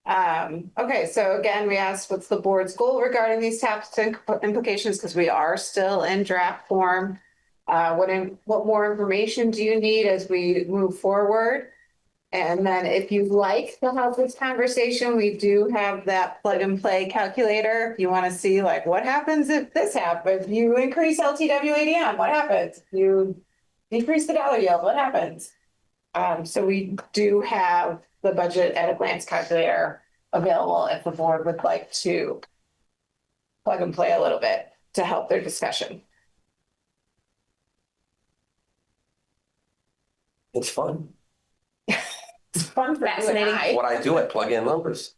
Okay, so again, we asked what's the board's goal regarding these tax implications, because we are still in draft form. What more information do you need as we move forward? And then if you'd like to have this conversation, we do have that plug and play calculator. If you want to see like, what happens if this happens? If you increase LTW ADM, what happens? If you decrease the dollar yield, what happens? So we do have the budget at a glance calculator available if the board would like to plug and play a little bit to help their discussion. It's fun. It's fun for Fascinating. What I do, I plug in numbers.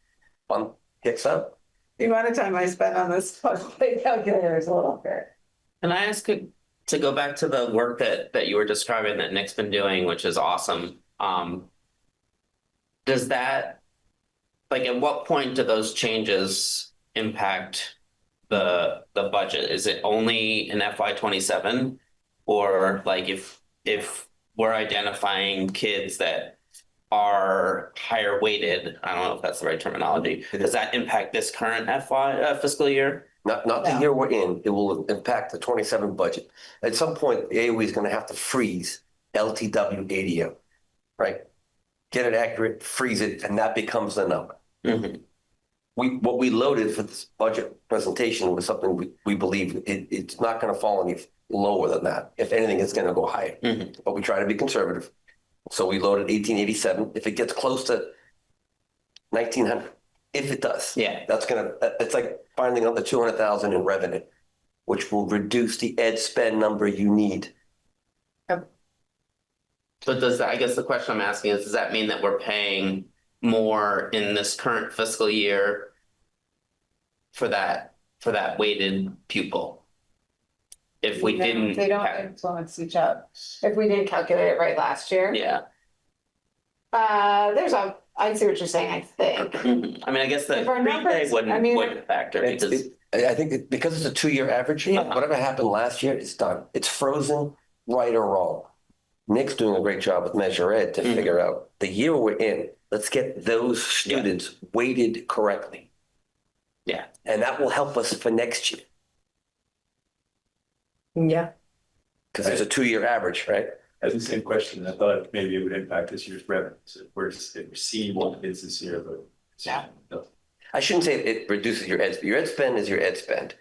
Fun kicks up. The amount of time I spent on this plug and play calculator is a little fair. Can I ask you to go back to the work that you were describing that Nick's been doing, which is awesome? Does that, like, at what point do those changes impact the budget? Is it only in FY27, or like if we're identifying kids that are higher weighted, I don't know if that's the right terminology, does that impact this current fiscal year? Not the year we're in, it will impact the 27 budget. At some point, AOE is going to have to freeze LTW ADM, right? Get it accurate, freeze it, and that becomes the number. Mm-hmm. what we loaded for this budget presentation was something we believe it's not going to fall any lower than that. If anything, it's going to go higher. But we try to be conservative. So we loaded 1887. If it gets close to 1900, if it does, that's it's like finding another 200,000 in revenue, which will reduce the ed spend number you need. But I guess the question I'm asking is, does that mean that we're paying more in this current fiscal year for that weighted pupil? If we didn't. They don't influence each other. If we didn't calculate it right last year. Yeah. I see what you're saying, I think. I mean, I guess the If our numbers- wouldn't factor because. I think because it's a 2-year average, whatever happened last year is done. It's frozen, right or wrong. Nick's doing a great job with Measure Ed to figure out the year we're in. Let's get those students weighted correctly. Yeah. And that will help us for next year. Yeah. Because it's a 2-year average, right? I had the same question. I thought maybe it would impact this year's revenues. We're seeing what it is this year, but. No. I shouldn't say it reduces your ed spend. Your ed spend is your ed spend.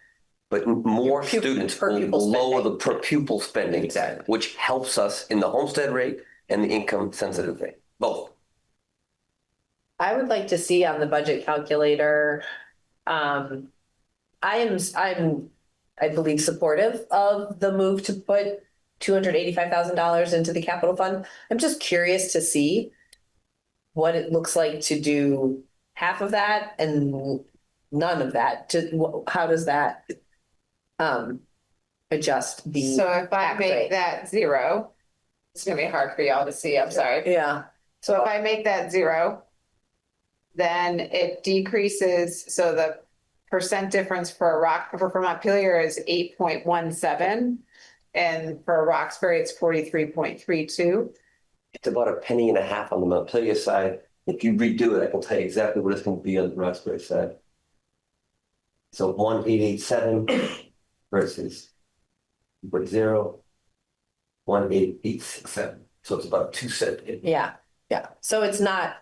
But more students will lower the per pupil spending, which helps us in the homestead rate and the income sensitive rate, both. I would like to see on the budget calculator, I'm, I believe, supportive of the move to put $285,000 into the capital fund. I'm just curious to see what it looks like to do half of that and none of that. How does that adjust the? So if I tax make rate? that 0, it's gonna be hard for y'all to see, I'm sorry. Yeah. So if I make that 0, then it decreases, so the percent difference for Montpelier is 8.17. And for Roxbury, it's 43.32. It's about a penny and a half on the Montpelier side. If you redo it, I can tell you exactly what it's going to be on the Roxbury side. So 1887 versus 0, 18867. So it's about 2 cents. Yeah. So it's not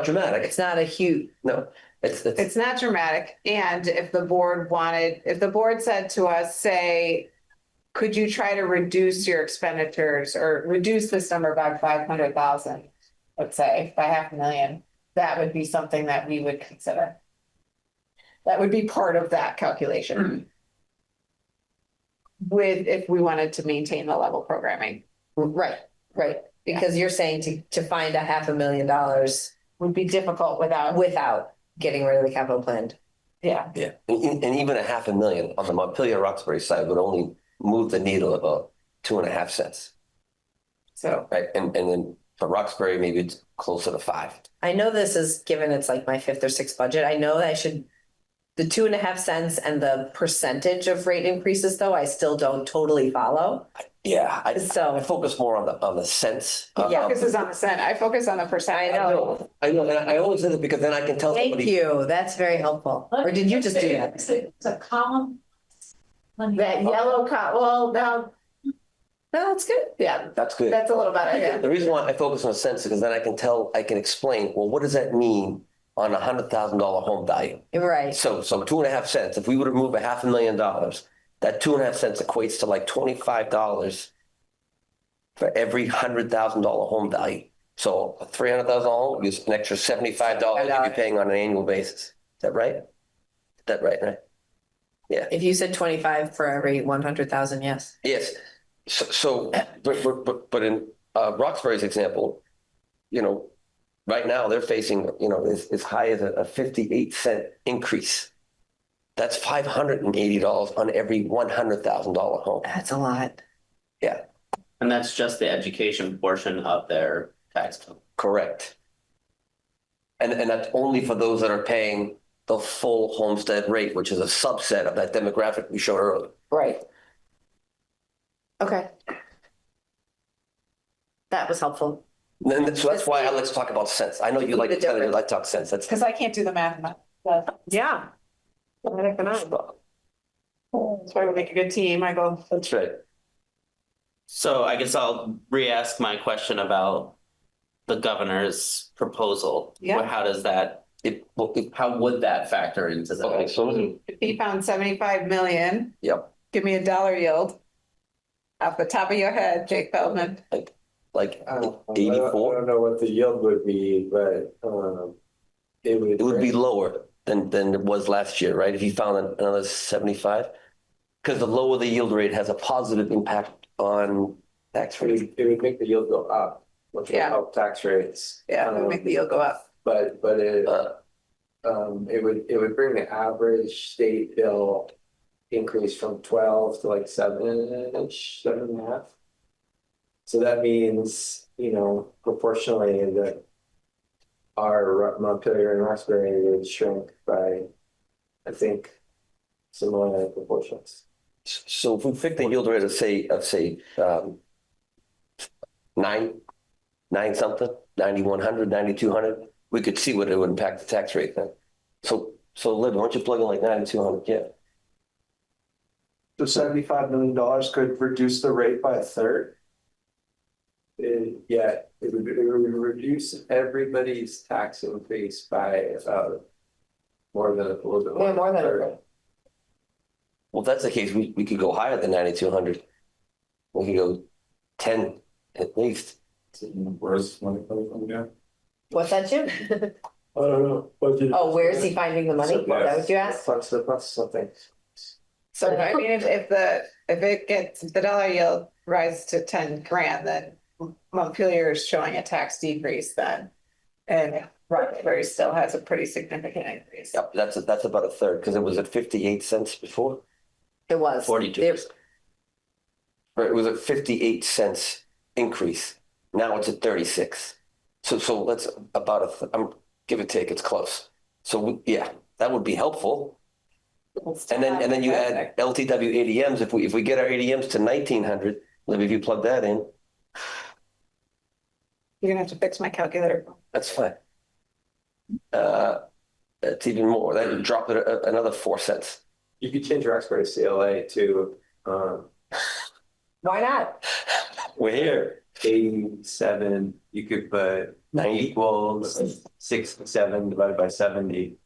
dramatic. It's not a huge. No, It's not dramatic. And if the board said to us, say, could you try to reduce your expenditures or reduce this number by 500,000, let's say, by $500,000, that would be something that we would consider. That would be part of that calculation. If we wanted to maintain the level programming. Right. Because you're saying to find $500,000 would be difficult without getting rid of the capital plan. Yeah. And even $500,000 on the Montpelier-Roxbury side would only move the needle about 2.5 cents. So. Right. And then for Roxbury, maybe it's closer to 5. I know this is given it's like my 5th or 6th budget. I know that the 2.5 cents and the percentage of rate increases, though, I still don't totally follow. Yeah. I focus more on the cents. Focuses on the cent. I focus on the percent. I know. And I always say that because then I can tell somebody. Thank you. That's very helpful. Or did you just do that? It's a column. That yellow well, now. No, that's good. Yeah. That's good. That's a little better, yeah. The reason why I focus on cents is because then I can explain, well, what does that mean on a $100,000 home value? Right. So 2.5 cents, if we were to move $500,000, that 2.5 cents equates to like $25 for every $100,000 home value. So a $300,000 home is an extra $75 you'd be paying on an annual basis. Is that right? Right? Yeah. If you said 25 for every 100,000, yes. Yes. So but in Roxbury's example, right now they're facing, as high as a 58-cent increase. That's $580 on every $100,000 home. That's a lot. Yeah. And that's just the education portion of their tax bill. Correct. And that's only for those that are paying the full homestead rate, which is a subset of that demographic we showed earlier. Right. Okay. That was helpful. And so that's why I like to talk about cents. I know you like to talk cents. That's because I can't do the math. Yeah. That's why we make a good team. I go. That's right. So I guess I'll re-ask my question about the governor's proposal. Yeah. How does that How would that factor into the? Okay, so, If he found 75 million, yep, give me a dollar yield. Off the top of your head, Jake Feldman. like I don't 84, know what the yield would be, but, it would. it would be lower than it was last year, right? If you found another 75, because the lower the yield rate has a positive impact on tax rate. It would make the yield go up, which would Yeah. help tax rates. Yeah, it would make the yield go up. But it would bring the average state bill increase from 12 to like 7-ish, 7.5. So that means, proportionally that our Montpelier and Roxbury would shrink by, I think, similar proportions. So if we pick the yield rate of say, 9 something, 9,100, 9,200, we could see what it would impact the tax rate then. So Libby, why don't you plug in like 9,200, yeah. So $75 million could reduce the rate by a third. Yeah, it would reduce everybody's tax increase by about more than a little bit more. Yeah, more than a third. third. Well, if that's the case, we could go higher than 9,200. We could go 10 at least. Where's money coming from again? What's that, Jim? I don't know. Oh, where is he finding the money? Is that what you asked? Plus something. So I mean, if it gets, the dollar yield rises to 10 grand, then Montpelier is showing a tax decrease then. And Roxbury still has a pretty significant increase. Yep, that's about a third because it was at 58 cents before. It was. 42. Right, it was at 58 cents increase. Now it's at 36. So that's about give or take, it's close. So yeah, that would be helpful. And then you add LTW ADMs. If we get our ADMs to 1,900, Libby, if you plug that in, You're gonna have to fix my calculator. that's fine. It's even more. That would drop it another 4 cents. You could change Roxbury CLA to Why not? We're here. 87. You could put 90 equals 67 divided by 70.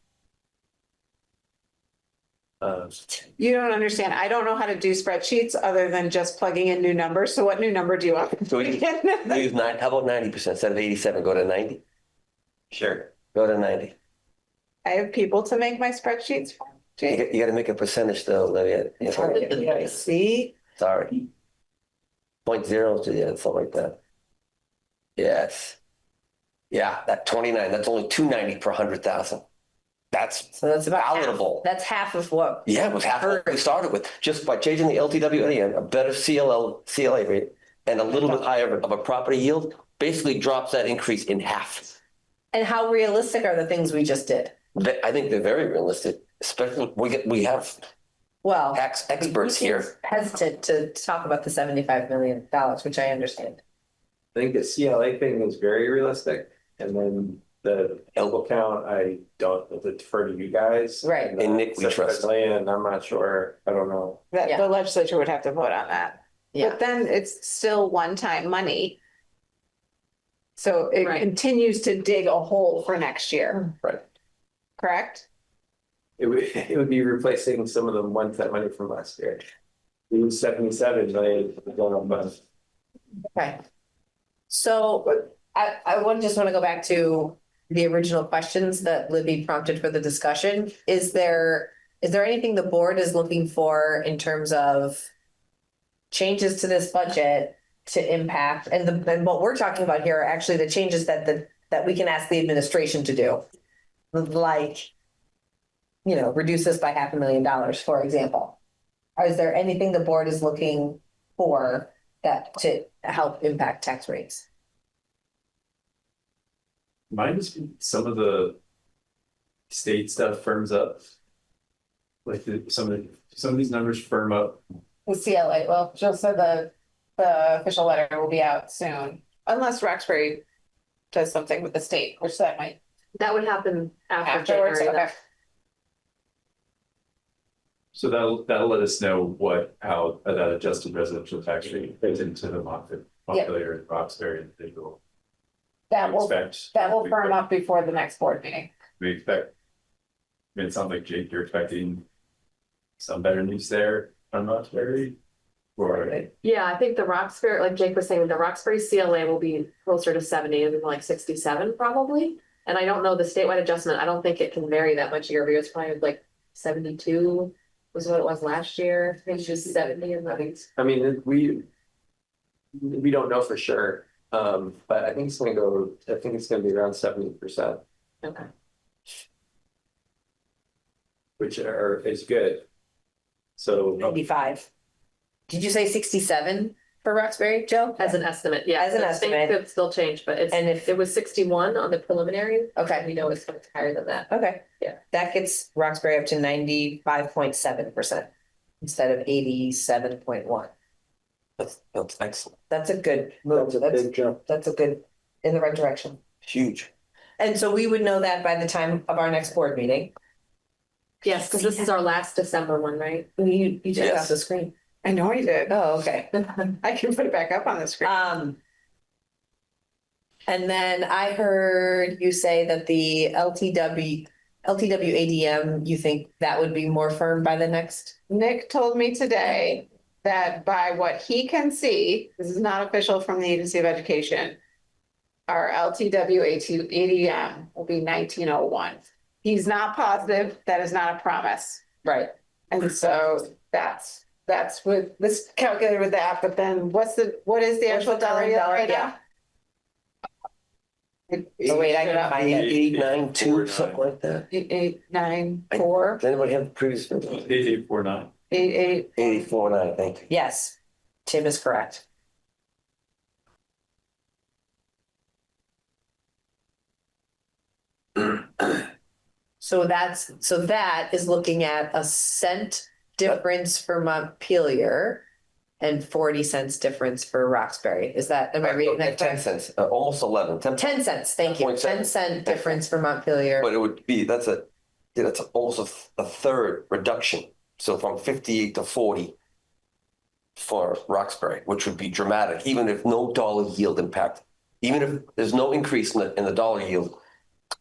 You don't understand. I don't know how to do spreadsheets other than just plugging in new numbers. So what new number do you want? So we use 9. How about 90% instead of 87? Go to 90. Sure. Go to 90. I have people to make my spreadsheets for me. You got to make a percentage though, Libby. Yeah, see? Sorry. 0.02, yeah, something like that. Yes. Yeah, that 29, that's only 290 per 100,000. That's About palatable. That's half of what. Yeah, it was half of what we started with. Just by changing the LTW a better CLA rate, and a little bit higher of a property yield, basically drops that increase in half. And how realistic are the things we just did? I think they're very realistic, especially we have Well, tax experts here. hesitant to talk about the $75 million, which I understand. I think the CLA thing is very realistic. And then the elbow count, I don't defer to you guys. Right. And Nick, we trust. And I'm not sure. I don't know. That Yeah. the legislature would have to vote on that. Yeah. But then it's still one-time money. So it Right. continues to dig a hole for next year. Right. Correct? It would be replacing some of the one-time money from last year. It was 77 million going on bus. Okay. So I just want to go back to the original questions that Libby prompted for the discussion. Is there anything the board is looking for in terms of changes to this budget to impact? And what we're talking about here are actually the changes that we can ask the administration to do. Like, reduce this by $500,000, for example. Or is there anything the board is looking for that to help impact tax rates? Mine is some of the state stuff firms up. Like some of these numbers firm up. The CLA, well, Jill said the official letter will be out soon, unless Roxbury does something with the state, which that might. That would happen after Afterwards, January. okay. So that'll let us know how that adjusted residential tax rate fits into the Montpelier and Roxbury individual. That will Expect. firm up before the next board meeting. We expect, I mean, it sounds like Jake, you're expecting some better news there on Roxbury? Or, Yeah, I think the Roxbury, like Jake was saying, the Roxbury CLA will be closer to 70 and like 67 probably. And I don't know the statewide adjustment. I don't think it can vary that much year over year. It's probably like 72 was what it was last year. Maybe just 70 and I mean, we don't know for sure, but I think it's gonna be around 70%, okay. which is good. So 95. Did you say 67 for Roxbury, Joe? As an estimate, yeah. As an I think estimate. Could still change, but it's, And if- it was 61 on the preliminary. Okay. We know it's higher than that. Okay. Yeah. That gets Roxbury up to 95.7% instead of 87.1. That's excellent. That's a good move. That's a big jump. That's a good, in the right direction. Huge. And so we would know that by the time of our next board meeting. Yes, because this is our last December one, right? You took Yes. off the screen. I know you did. Oh, okay. I can put it back up on the screen. And then I heard you say that the LTW ADM, you think that would be more firm by the next? Nick told me today that by what he can see, this is not official from the Agency of Education, our LTW ADM will be 1901. He's not positive. That is not a promise. Right. And so that's with this calculated with that, but then what is the What's actual the dollar current yield dollar? right Yeah. now? Oh, wait, I can find it. 892, something like that. 8894, Does anybody have the previous? 8849. 88. 84.9, thank you. Yes, Tim is correct. So that is looking at a cent difference for Montpelier and 40 cents difference for Roxbury. Am I reading that 10 correct? cents, almost 11. 10 cents, thank you. 10.7. 10-cent difference for Montpelier. But it would be, that's almost a third reduction. So from 58 to 40 for Roxbury, which would be dramatic, even if no dollar yield impact, even if there's no increase in the dollar yield,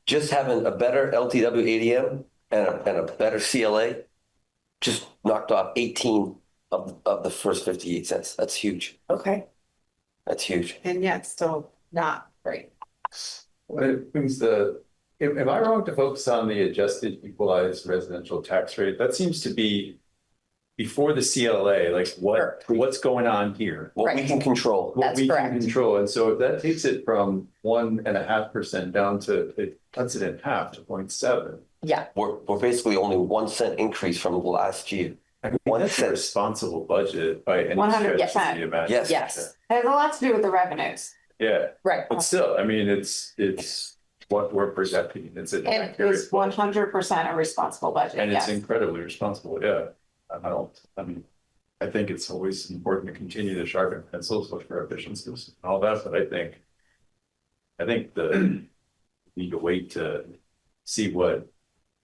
just having a better LTW ADM and a better CLA just knocked off 18 of the first 58 cents. That's huge. Okay. That's huge. And yet still not great. When it brings am I wrong to focus on the adjusted equalized residential tax rate? That seems to be before the CLA, like what's going on here? What we can control. What That's we can correct. control. And so if that takes it from 1.5% down to, it cuts it in half to 0.7. Yeah. We're basically only 1 cent increase from last year. I mean, 1 that's a cent. responsible budget by any 100%. stretch of the imagination. Yes. Yes. It has a lot to do with the revenues. Yeah, Right. but still, I mean, it's what we're projecting. It's an And accurate it's 100% a responsible budget, and it's yes. incredibly responsible, yeah. I think it's always important to continue to sharpen pencils, look for efficiencies and all that, but I think we need to wait to see what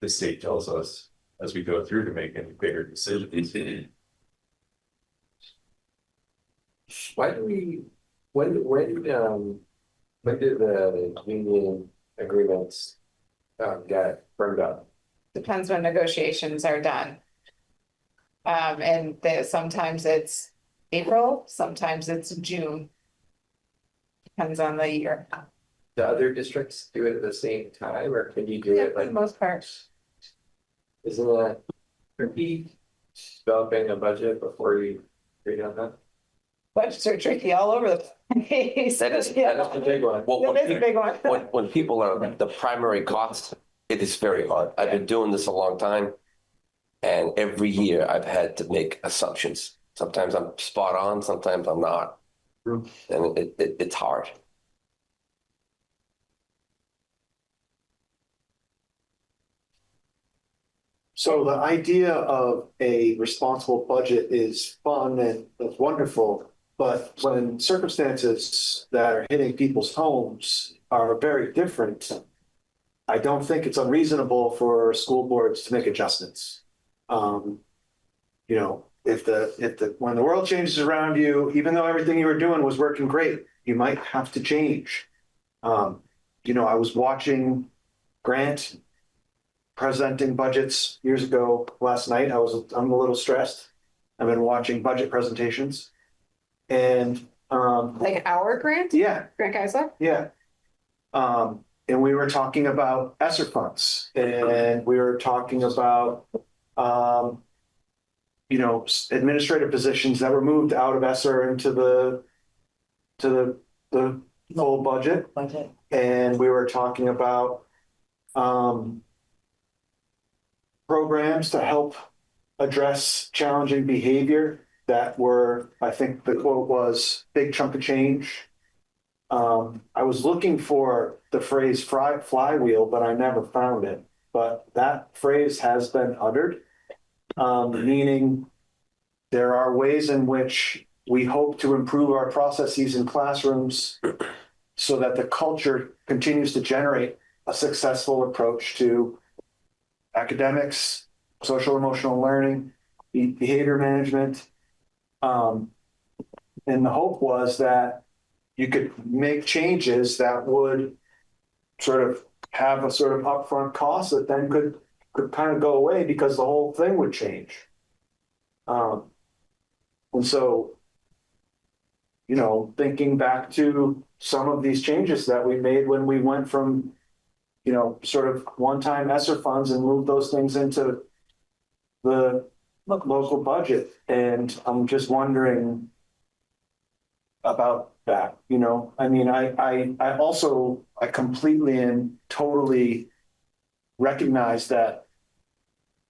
the state tells us as we go through to make any bigger decisions. why do we, when did the union agreements get firmed up? Depends when negotiations are done. And sometimes it's April, sometimes it's June. Depends on the year. Do other districts do it at the same time, or can you do Yeah, it for the like, most part. isn't that tricky? Developing a budget before you agree on that? Budgets are tricky all over the place. That is That's the big one. Well, That is a big one. when people are the primary cost, it is very hard. I've been doing this a long time. And every year I've had to make assumptions. Sometimes I'm spot on, sometimes I'm not. And it's hard. So the idea of a responsible budget is fun and that's wonderful, but when circumstances that are hitting people's homes are very different, I don't think it's unreasonable for school boards to make adjustments. You know, when the world changes around you, even though everything you were doing was working great, you might have to change. You know, I was watching Grant presenting budgets years ago last night. I'm a little stressed. I've been watching budget presentations. And Like our grant? yeah, Grant Geisler? yeah. And we were talking about ESSER funds, and we were talking about administrative positions that were moved out of ESSER into the full budget. And we were talking about programs to help address challenging behavior that were, I think the quote was, big chunk of change. I was looking for the phrase flywheel, but I never found it. But that phrase has been uttered, meaning there are ways in which we hope to improve our processes in classrooms so that the culture continues to generate a successful approach to academics, social emotional learning, behavior management. And the hope was that you could make changes that would sort of have a sort of upfront cost that then could kind of go away because the whole thing would change. And so, thinking back to some of these changes that we made when we went from, sort of one-time ESSER funds and moved those things into the local budget. And I'm just wondering about that, I mean, I completely and totally recognize that,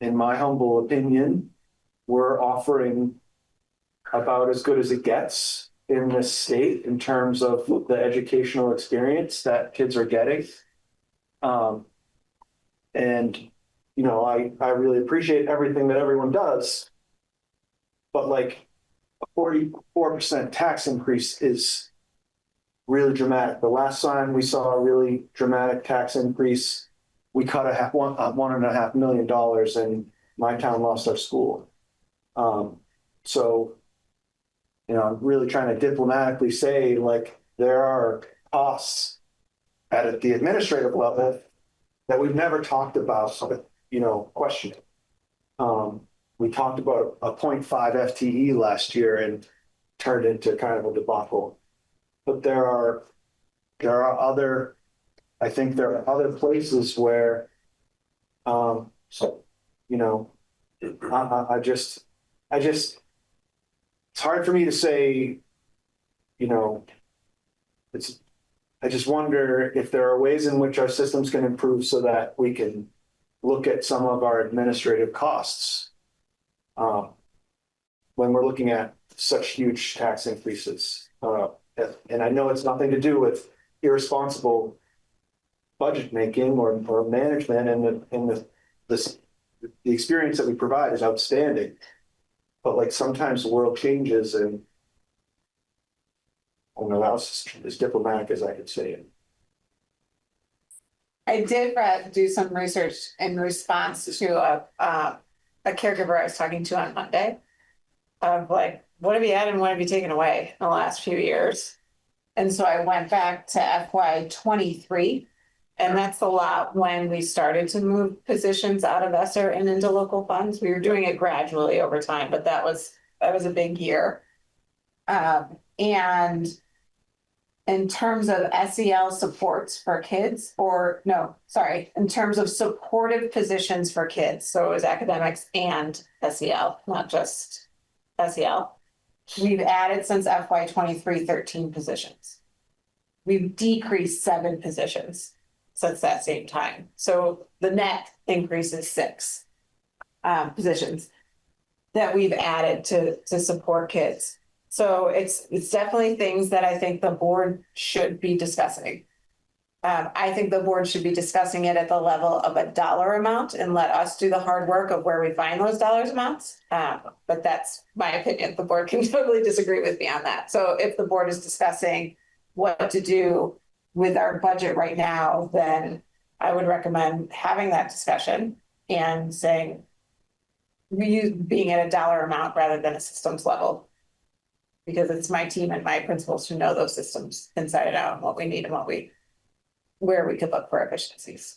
in my humble opinion, we're offering about as good as it gets in this state in terms of the educational experience that kids are getting. And, I really appreciate everything that everyone does, but like a 44% tax increase is really dramatic. The last time we saw a really dramatic tax increase, we cut $1.5 million and my town lost our school. So, I'm really trying to diplomatically say, like, there are costs at the administrative level that we've never talked about, questioning. We talked about a 0.5 FTE last year and turned into kind of a debacle. But there are other places where, I just, it's hard for me to say, I just wonder if there are ways in which our systems can improve so that we can look at some of our administrative costs when we're looking at such huge tax increases. And I know it's nothing to do with irresponsible budget making or management, and the experience that we provide is outstanding. But like sometimes the world changes, and I don't know, that was as diplomatic as I could say it. I did do some research in response to a caregiver I was talking to on Monday of like, what have you added and what have you taken away in the last few years? And so I went back to FY23, and that's a lot when we started to move positions out of ESSER and into local funds. We were doing it gradually over time, but that was a big year. And in terms of SEL supports for kids, in terms of supportive positions for kids, so it was academics and SEL, not just SEL. We've added since FY23 13 positions. We've decreased 7 positions since that same time. So the net increase is 6 positions that we've added to support kids. So it's definitely things that I think the board should be discussing. I think the board should be discussing it at the level of a dollar amount and let us do the hard work of where we find those dollars amounts. But that's my opinion. The board can totally disagree with me on that. So if the board is discussing what to do with our budget right now, then I would recommend having that discussion and saying, being at a dollar amount rather than a systems level. Because it's my team and my principals who know those systems inside and out, and what we need and where we could look for efficiencies.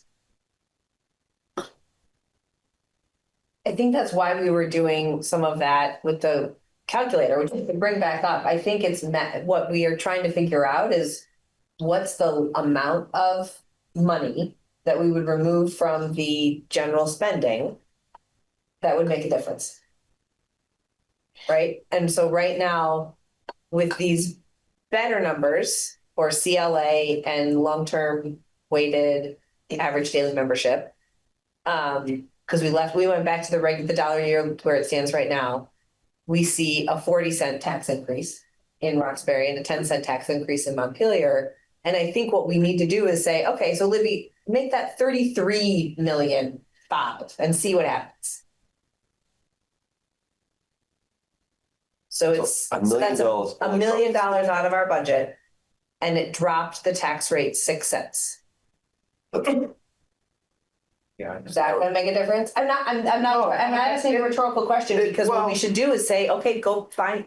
I think that's why we were doing some of that with the calculator, which we can bring back up. I think what we are trying to figure out is what's the amount of money that we would remove from the general spending that would make a difference. Right? And so right now, with these better numbers for CLA and long-term weighted average daily membership, because we went back to the dollar a year where it stands right now. We see a 40-cent tax increase in Roxbury and a 10-cent tax increase in Montpelier. And I think what we need to do is say, okay, so Libby, make that 33,000,005 and see what happens. So it's $1 million. that's $1 million out of our budget, and it dropped the tax rate 6 cents. Yeah. Is that gonna make a difference? I'm not asking a rhetorical question, because what we should do is say, okay, go find,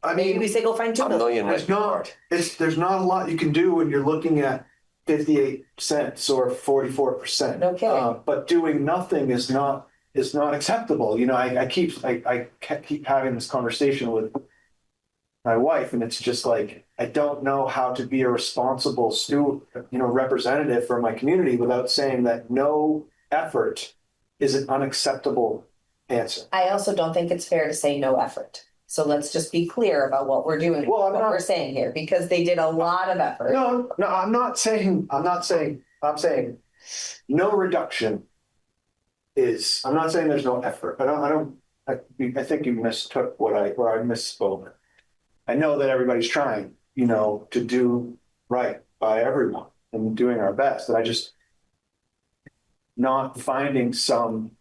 I maybe we mean, say go find 2 $1 million. million. there's not a lot you can do when you're looking at 58 cents or 44%. No kidding. But doing nothing is not acceptable. I keep having this conversation with my wife, and it's just like, I don't know how to be a responsible representative for my community without saying that no effort is an unacceptable answer. I also don't think it's fair to say no effort. So let's just be clear about what we're doing, Well, we're saying here, because they did a lot of effort. No, I'm saying no reduction is, I'm not saying there's no effort. I think you mistook where I misspoke. I know that everybody's trying, to do right by everyone and doing our best. And I just not finding some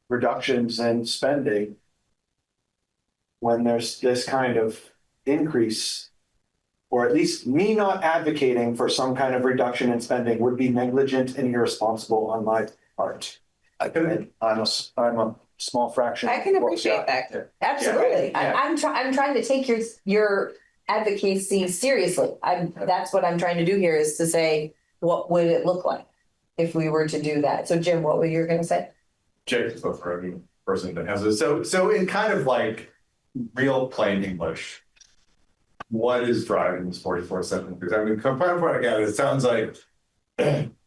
reductions in spending when there's this kind of increase, or at least me not advocating for some kind of reduction in spending would be negligent and irresponsible on my part. I'm a small fraction. I can appreciate that. Absolutely. Yeah. I'm trying to take your advocacy seriously. That's what I'm trying to do here, is to say, what would it look like if we were to do that? So Jim, what were you going to say? Jake, so for any person that has it. So in kind of like real plain English, what is driving this 44-cent increase? I mean, compared to what I get, it sounds like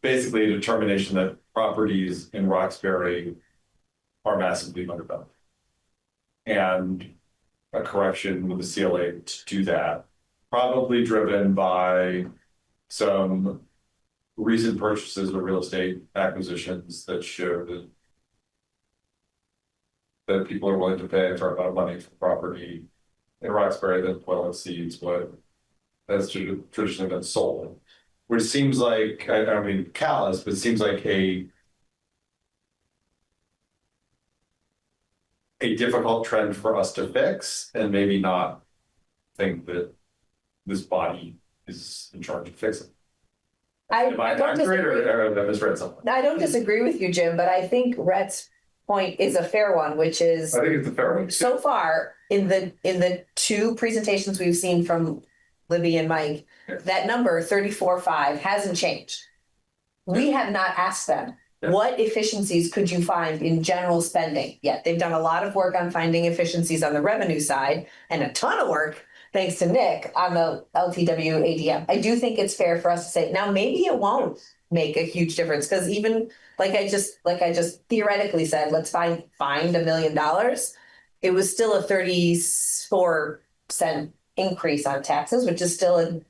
basically a determination that properties in Roxbury are massively undervalued, and a correction with the CLA to do that, probably driven by some recent purchases of real estate acquisitions that show that people are willing to pay a fair amount of money for property in Roxbury that well exceeds what has traditionally been sold, which seems like, I mean, callous, but seems like a difficult trend for us to fix, and maybe not think that this body is in charge of fixing. Am I accurate, or have I misread something? I don't disagree with you, Jim, but I think Rhett's point is a fair one, which is, I think it's a fair one. so far in the 2 presentations we've seen from Libby and Mike, that number 34.5 hasn't changed. We have not asked them, what efficiencies could you find in general spending? Yet they've done a lot of work on finding efficiencies on the revenue side, and a ton of work, thanks to Nick, on the LTW ADM. I do think it's fair for us to say, now maybe it won't make a huge difference, because even like I just theoretically said, let's find $1 million. It was still a 34-cent increase on taxes, which is still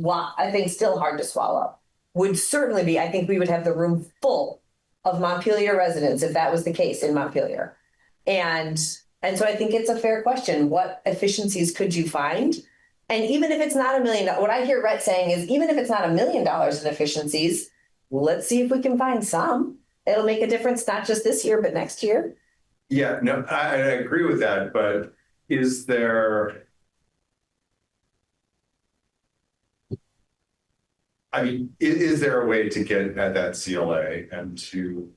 I think still hard to swallow. Would certainly be, I think we would have the room full of Montpelier residents if that was the case in Montpelier. And so I think it's a fair question. What efficiencies could you find? And even if it's not $1 million, what I hear Rhett saying is, even if it's not $1 million in efficiencies, let's see if we can find some. It'll make a difference, not just this year, but next year. Yeah, no, I agree with that, but is there, I mean, is there a way to get at that CLA and to,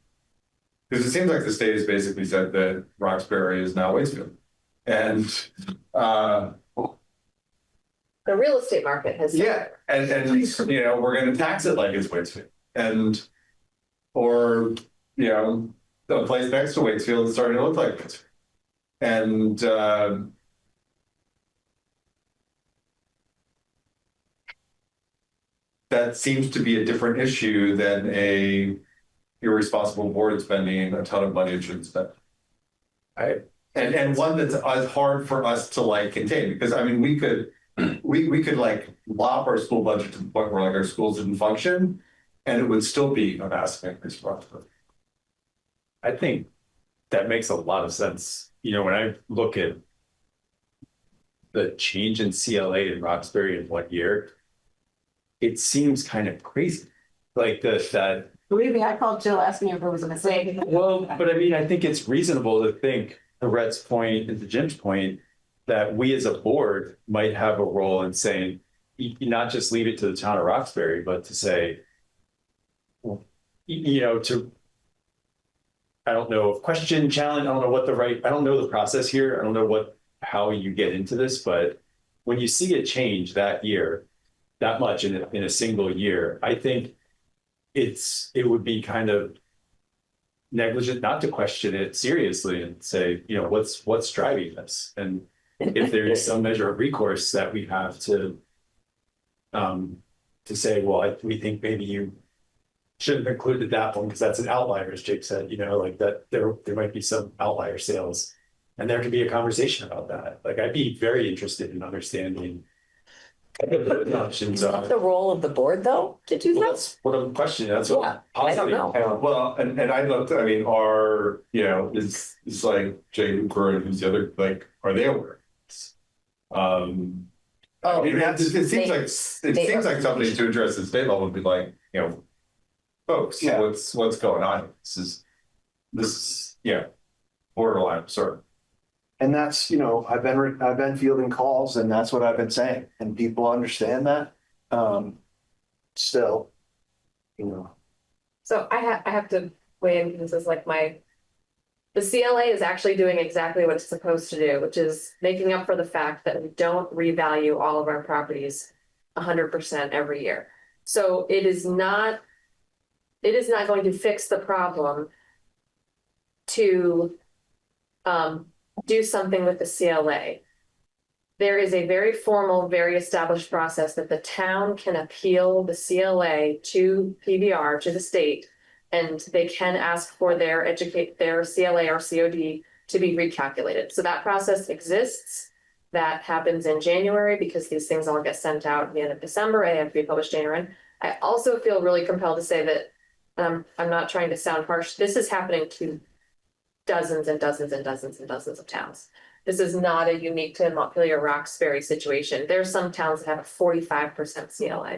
because it seems like the state has basically said that Roxbury is now Waitsfield. And The real estate market has. yeah, and we're going to tax it like it's Waitsfield. And or, you know, the place next to Waitsfield is starting to look like it. And, that seems to be a different issue than a irresponsible board spending a ton of money it shouldn't spend. And one that's as hard for us to like contain, because I mean, we could like lop our school budget to the point where like our schools didn't function and it would still be a massive increase for us. I think that makes a lot of sense. You know, when I look at the change in CLA in Roxbury in 1 year, it seems kind of crazy. Like that. Believe me, I called Jill asking if it was a mistake. Well, but I mean, I think it's reasonable to think, to Rhett's point and to Jim's point, that we as a board might have a role in saying, not just leave it to the town of Roxbury, but to say, you know, I don't know, question, challenge, I don't know I don't know the process here. I don't know how you get into this, but when you see a change that year, that much in a single year, I think it would be kind of negligent not to question it seriously and say, you know, what's driving this? And if there is some measure of recourse that we have to say, well, we think maybe you should have included that one because that's an outlier, as Jake said, you know, like that there might be some outlier sales and there could be a conversation about that. Like I'd be very interested in understanding the options Is that the role of the board though, to do Well, that? that's what I'm questioning. That's Yeah, what I don't know. Well, and I looked, I mean, you know, it's like Jay Hooper and who's the other, like, are they aware? I mean, it seems like somebody to address the state level would be like, you know, folks, Yeah. what's going on? This is borderline absurd. And that's, you know, I've been fielding calls and that's what I've been saying and people understand that. Still, you know. So I have to weigh in, because this is like the CLA is actually doing exactly what it's supposed to do, which is making up for the fact that we don't revalue all of our properties 100% every year. So it is not going to fix the problem to do something with the CLA. There is a very formal, very established process that the town can appeal the CLA to PBR, to the state, and they can ask for their CLA or COD to be recalculated. So that process exists. That happens in January because these things all get sent out at the end of December and they have to be published January. I also feel really compelled to say that I'm not trying to sound harsh. This is happening to dozens and dozens and dozens and dozens of towns. This is not a unique to Montpelier-Roxbury situation. There's some towns that have a 45% CLA.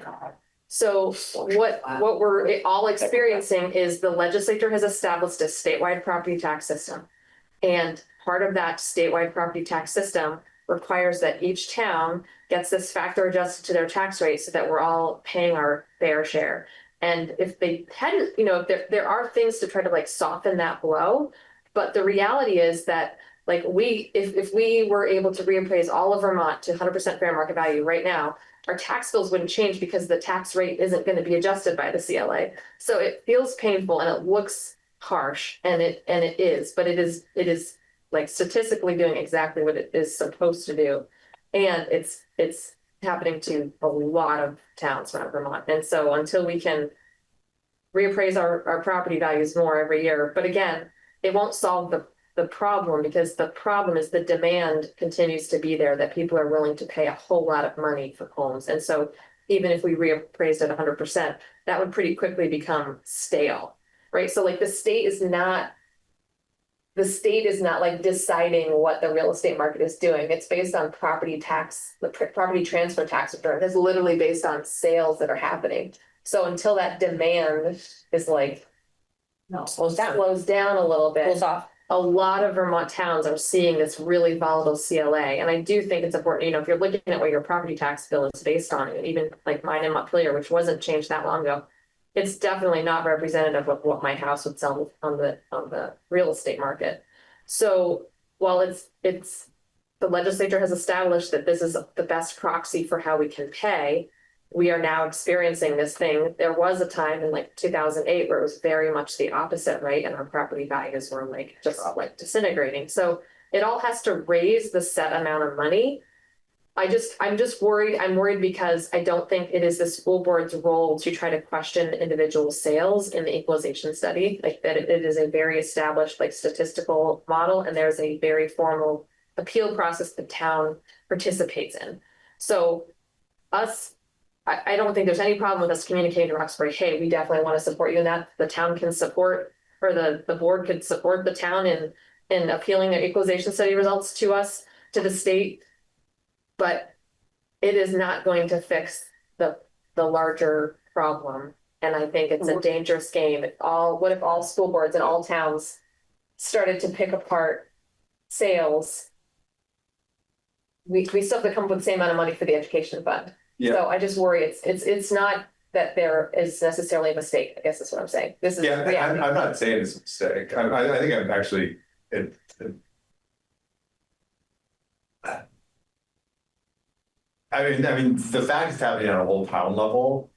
So what we're all experiencing is the legislature has established a statewide property tax system. And part of that statewide property tax system requires that each town gets this factor adjusted to their tax rate so that we're all paying our fair share. And if they hadn't, you know, there are things to try to like soften that blow. But the reality is that like if we were able to reappraise all of Vermont to 100% fair market value right now, our tax bills wouldn't change because the tax rate isn't going to be adjusted by the CLA. So it feels painful and it looks harsh, and it is, but it is like statistically doing exactly what it is supposed to do. And it's happening to a lot of towns around Vermont. And so until we can reappraise our property values more every year, but again, it won't solve the problem, because the problem is the demand continues to be there, that people are willing to pay a whole lot of money for homes. And so even if we reappraised at 100%, that would pretty quickly become stale, right? So like the state is not like deciding what the real estate market is doing. It's based on property tax, the property transfer tax return is literally based on sales that are happening. So until that demand is like slows down a little bit, Cools off. a lot of Vermont towns are seeing this really volatile CLA. And I do think it's important, you know, if you're looking at what your property tax bill is based on, even like mine in Montpelier, which wasn't changed that long ago, it's definitely not representative of what my house would sell on the real estate market. So while it's the legislature has established that this is the best proxy for how we can pay, we are now experiencing this thing. There was a time in like 2008 where it was very much the opposite, right? And our property values were like just like disintegrating. So it all has to raise the set amount of money. I'm just worried. I'm worried because I don't think it is the school board's role to try to question individual sales in the equalization study. Like that it is a very established like statistical model, and there's a very formal appeal process the town participates in. So I don't think there's any problem with us communicating to Roxbury, hey, we definitely want to support you in that. The town can support, or the board could support the town in appealing their equalization study results to us, to the state. But it is not going to fix the larger problem. And I think it's a dangerous game. What if all school boards in all towns started to pick apart sales? We still have to come up with the same amount of money for the education fund. Yeah. So I just worry it's not that there is necessarily a mistake, I guess that's what I'm saying. This is Yeah, reality. I'm not saying it's a mistake. I think I'm actually, I mean, the fact it's happening on a whole town level,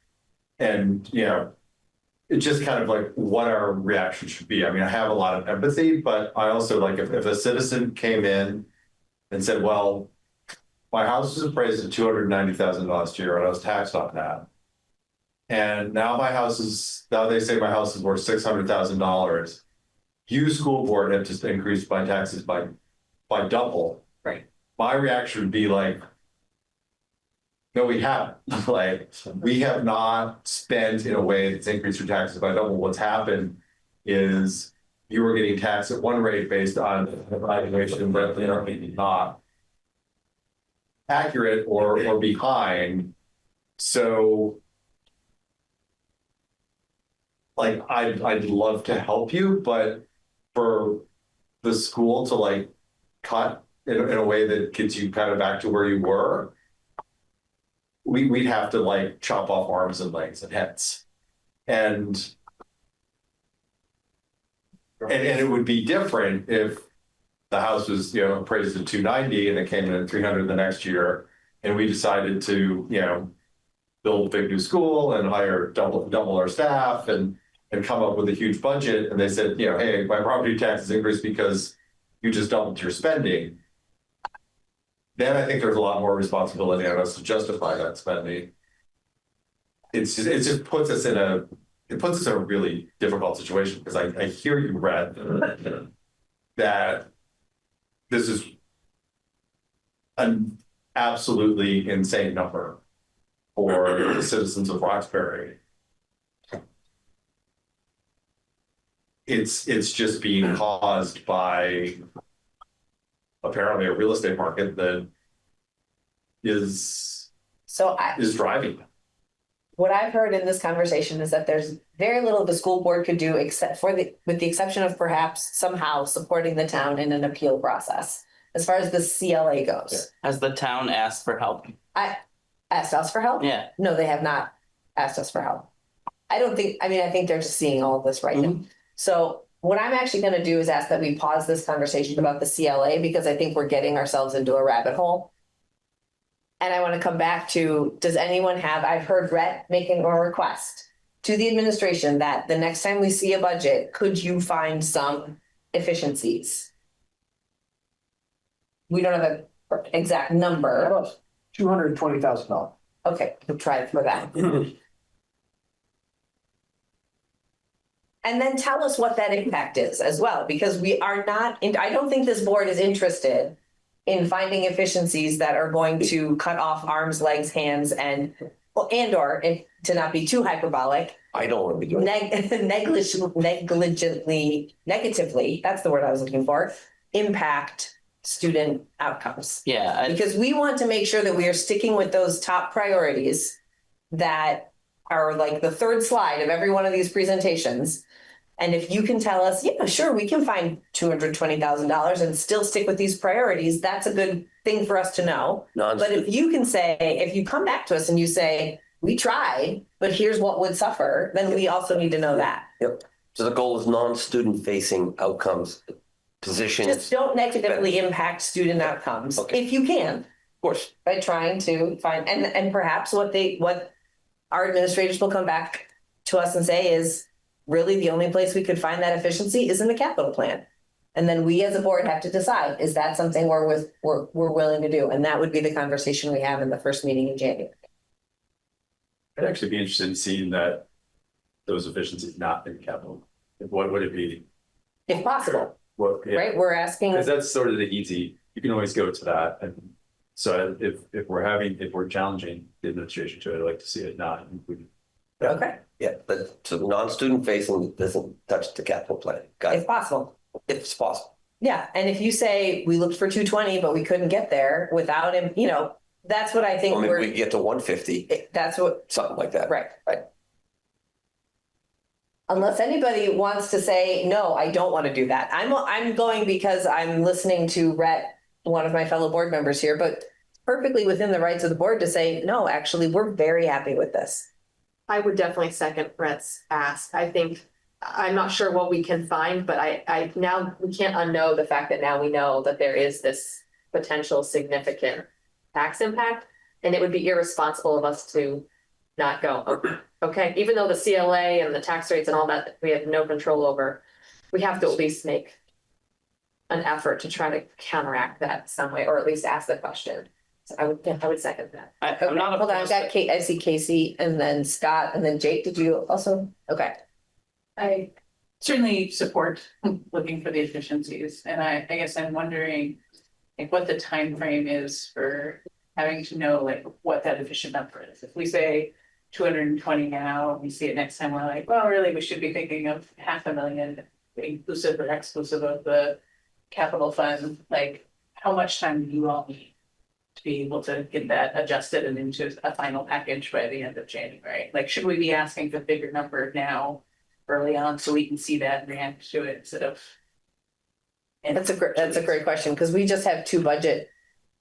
and it's just kind of like what our reaction should be. I mean, I have a lot of empathy, but I also like if a citizen came in and said, well, my house was appraised at $290,000 last year, and I was taxed on that. And now now they say my house is worth $600,000. You, school board, have just increased my taxes by double. Right. My reaction would be like, no, we haven't. Like, we have not spent in a way that's increased your taxes by double. What's happened is you were getting taxed at one rate based on evaluation, but maybe not accurate or behind. So, like, I'd love to help you, but for the school to like cut in a way that gets you kind of back to where you were, we'd have to like chop off arms and legs and heads. And it would be different if the house was, appraised at 290 and it came in at 300 the next year, and we decided to, build a big new school and hire double our staff and come up with a huge budget. And they said, hey, my property taxes increased because you just doubled your spending. Then I think there's a lot more responsibility on us to justify that spending. It just puts us in a really difficult situation, because I hear you, Brad, that this is an absolutely insane number for the citizens of Roxbury. It's just being caused by apparently a real estate market that is driving. What I've heard in this conversation is that there's very little the school board could do with the exception of perhaps somehow supporting the town in an appeal process, as far as the CLA goes. Has the town asked for help? Asked us for help? Yeah. No, they have not asked us for help. I think they're just seeing all of this right now. So what I'm actually going to do is ask that we pause this conversation about the CLA, because I think we're getting ourselves into a rabbit hole. And I want to come back to, does anyone I've heard Rhett making a request to the administration that the next time we see a budget, could you find some efficiencies? We don't have an exact number. $220,000. Okay, we'll try for that. And then tell us what that impact is as well, because we are not, I don't think this board is interested in finding efficiencies that are going to cut off arms, legs, hands, or to not be too hyperbolic. I don't want to be doing negatively, that's the word I was looking for, impact student outcomes. Yeah. Because we want to make sure that we are sticking with those top priorities that are like the third slide of every one of these presentations. And if you can tell us, yeah, sure, we can find $220,000 and still stick with these priorities, that's a good thing for us to know. But if you come back to us and you say, we tried, but here's what would suffer, then we also need to know that. Yep. So the goal is non-student facing outcomes, positions. Just don't negatively impact student outcomes, if you can. Of course. By trying to find, and perhaps what our administrators will come back to us and say is really the only place we could find that efficiency is in the capital plan. And then we as a board have to decide, is that something we're willing to do? And that would be the conversation we have in the first meeting in January. I'd actually be interested in seeing that those efficiencies not in capital. What would it be? If possible, What, yeah, right? We're asking. because that's sort of the easy, you can always go to that. And so if we're challenging the administration to it, I'd like to see it not included. Okay, Yeah, but so non-student facing doesn't touch the capital plan. Got if it, possible. if it's possible. Yeah, and if you say we looked for 220, but we couldn't get there without him, you know, that's what I think Or maybe we we're, can get to 150, that's what, something like that. right. Right. Unless anybody wants to say, no, I don't want to do that. I'm going because I'm listening to Rhett, one of my fellow board members here, but perfectly within the rights of the board to say, no, actually, we're very happy with this. I would definitely second Brett's ask. I think, I'm not sure what we can find, but I now, we can't unknow the fact that now we know that there is this potential significant tax impact. And it would be irresponsible of us to not go, "Oh, okay, even though the CLA and the tax rates and all that, we have no control over, we have to at least make an effort to try to counteract that some way, or at least ask the question. So I would second that. I'm not Hold on, I've opposed got Kate, I see Casey and then Scott and then Jake. Did you also? Okay. I certainly support looking for the efficiencies, and I guess I'm wondering like what the time frame is for having to know like what that efficient number is. If we say 220 now, we see it next time, we're like, well, really, we should be thinking of 500,000 inclusive or exclusive of the capital fund. Like, how much time do you all need to be able to get that adjusted and into a final package by the end of January? Like, should we be asking for bigger number now early on so we can see that and react to it instead of? That's a great question, because we just have 2 budget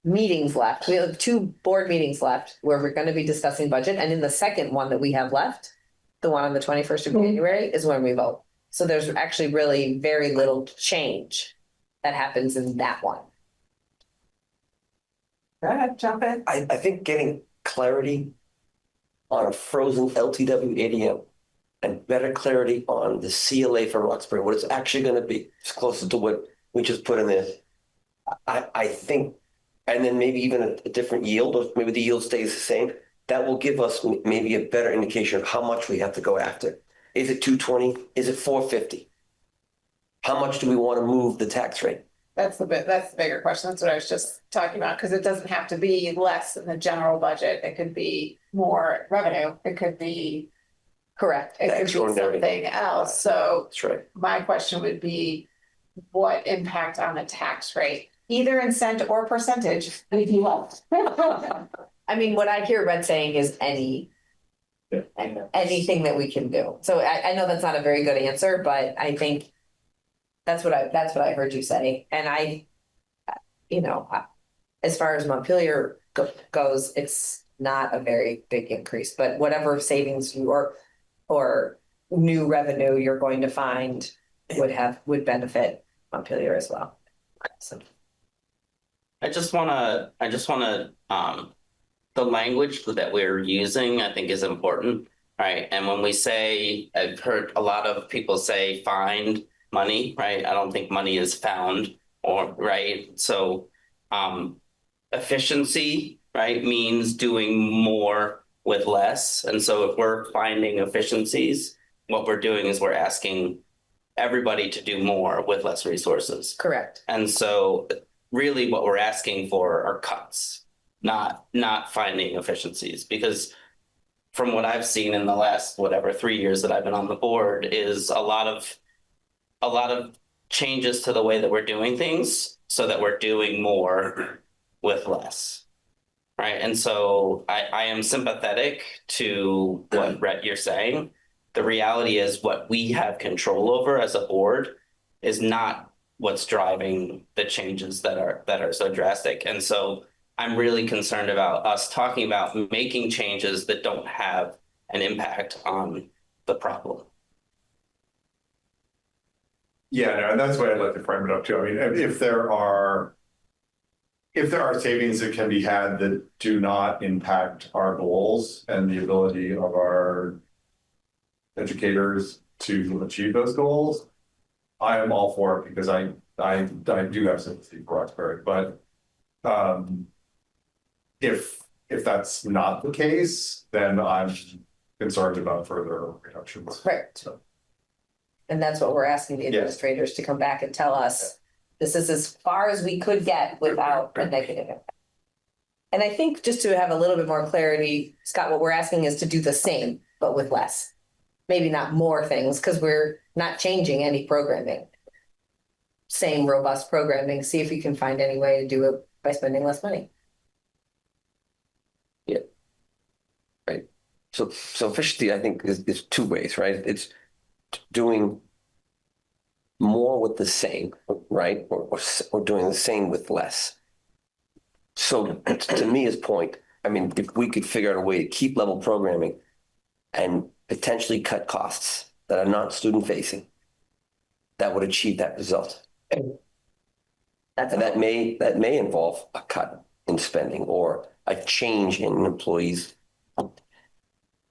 meetings left. We have 2 board meetings left where we're going to be discussing budget. And in the second one that we have left, the one on the 21st of January is when we vote. So there's actually really very little change that happens in that one. Go ahead, jump in. I think getting clarity on a frozen LTW ADM and better clarity on the CLA for Roxbury, what it's actually going to be, it's closer to what we just put in there. I think, and then maybe even a different yield, or maybe the yield stays the same. That will give us maybe a better indication of how much we have to go after. Is it 220? Is it 450? How much do we want to move the tax rate? That's the bigger question. That's what I was just talking about, because it doesn't have to be less than the general budget. It could be more revenue. It could be correct. It could be Extraordinary. something else. So That's right. my question would be, what impact on the tax rate, either in cent or percentage, if you want? I mean, what I hear Red saying is anything that we can do. So I know that's not a very good answer, but I think that's what I heard you say. And as far as Montpelier goes, it's not a very big increase, but whatever savings you or new revenue you're going to find would benefit Montpelier as well. So I just wanna, the language that we're using, I think is important, right? And when we say, I've heard a lot of people say find money, right? I don't think money is found, or, right? So, efficiency, right, means doing more with less. And so if we're finding efficiencies, what we're doing is we're asking everybody to do more with less resources. correct. And so really what we're asking for are cuts, not finding efficiencies, because from what I've seen in the last, 3 years that I've been on the board, is a lot of changes to the way that we're doing things so that we're doing more with less. Right. And so I am sympathetic to what Rhett you're saying. The reality is what we have control over as a board is not what's driving the changes that are so drastic. And so I'm really concerned about us talking about making changes that don't have an impact on the problem. Yeah, no, and that's why I'd like to frame it up too. I mean, if there are if there are savings that can be had that do not impact our goals and the ability of our educators to achieve those goals, I am all for it because I do have sympathy for Roxbury, but if that's not the case, then I'm concerned about further reductions. Right. And that's what we're asking the administrators to come back and tell us. This is as far as we could get without a negative impact. And I think just to have a little bit more clarity, Scott, what we're asking is to do the same, but with less. Maybe not more things, because we're not changing any programming. Same robust programming, see if we can find any way to do it by spending less money. Yeah. Right. So efficiency, I think, is two ways, right? It's doing more with the same, right? Or doing the same with less. So to me, his point, I mean, if we could figure out a way to keep level programming and potentially cut costs that are not student facing, that would achieve that result. And that may involve a cut in spending or a change in an employee's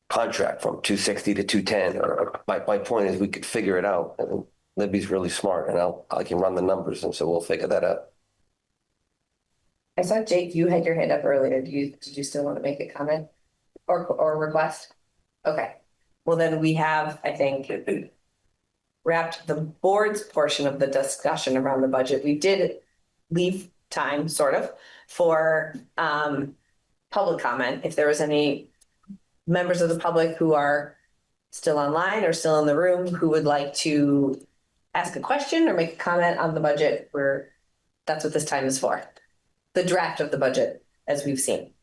contract from 260 to 210. Or my point is we could figure it out. And Libby's really smart, and I can run the numbers, and so we'll figure that out. I saw Jake, you had your hand up earlier. Did you still want to make a comment or request? Okay. Well, then we have, I think, wrapped the board's portion of the discussion around the budget. We did leave time, sort of, for public comment. If there was any members of the public who are still online or still in the room who would like to ask a question or make a comment on the budget, that's what this time is for. The draft of the budget, as we've seen.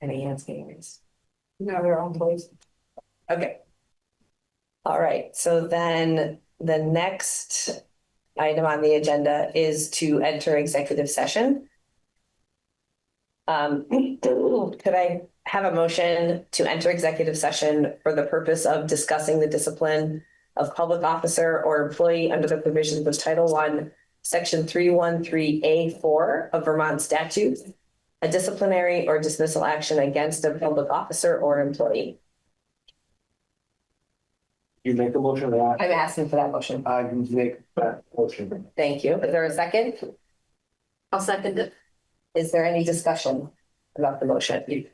Any hands getting raised? No, they're all closed. Okay. All right, so then the next item on the agenda is to enter executive session. Could I have a motion to enter executive session for the purpose of discussing the discipline of public officer or employee under the provisions of Title I, Section 313A4 of Vermont statutes, a disciplinary or dismissal action against a public officer or employee? You make a motion to that? I'm asking for that motion. I can make that motion. Thank you. Is there a second? I'll second it. Is there any discussion about the motion?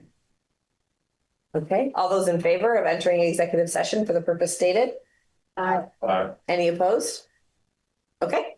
Okay, all those in favor of entering executive session for the purpose stated? Aye. Any opposed? Okay,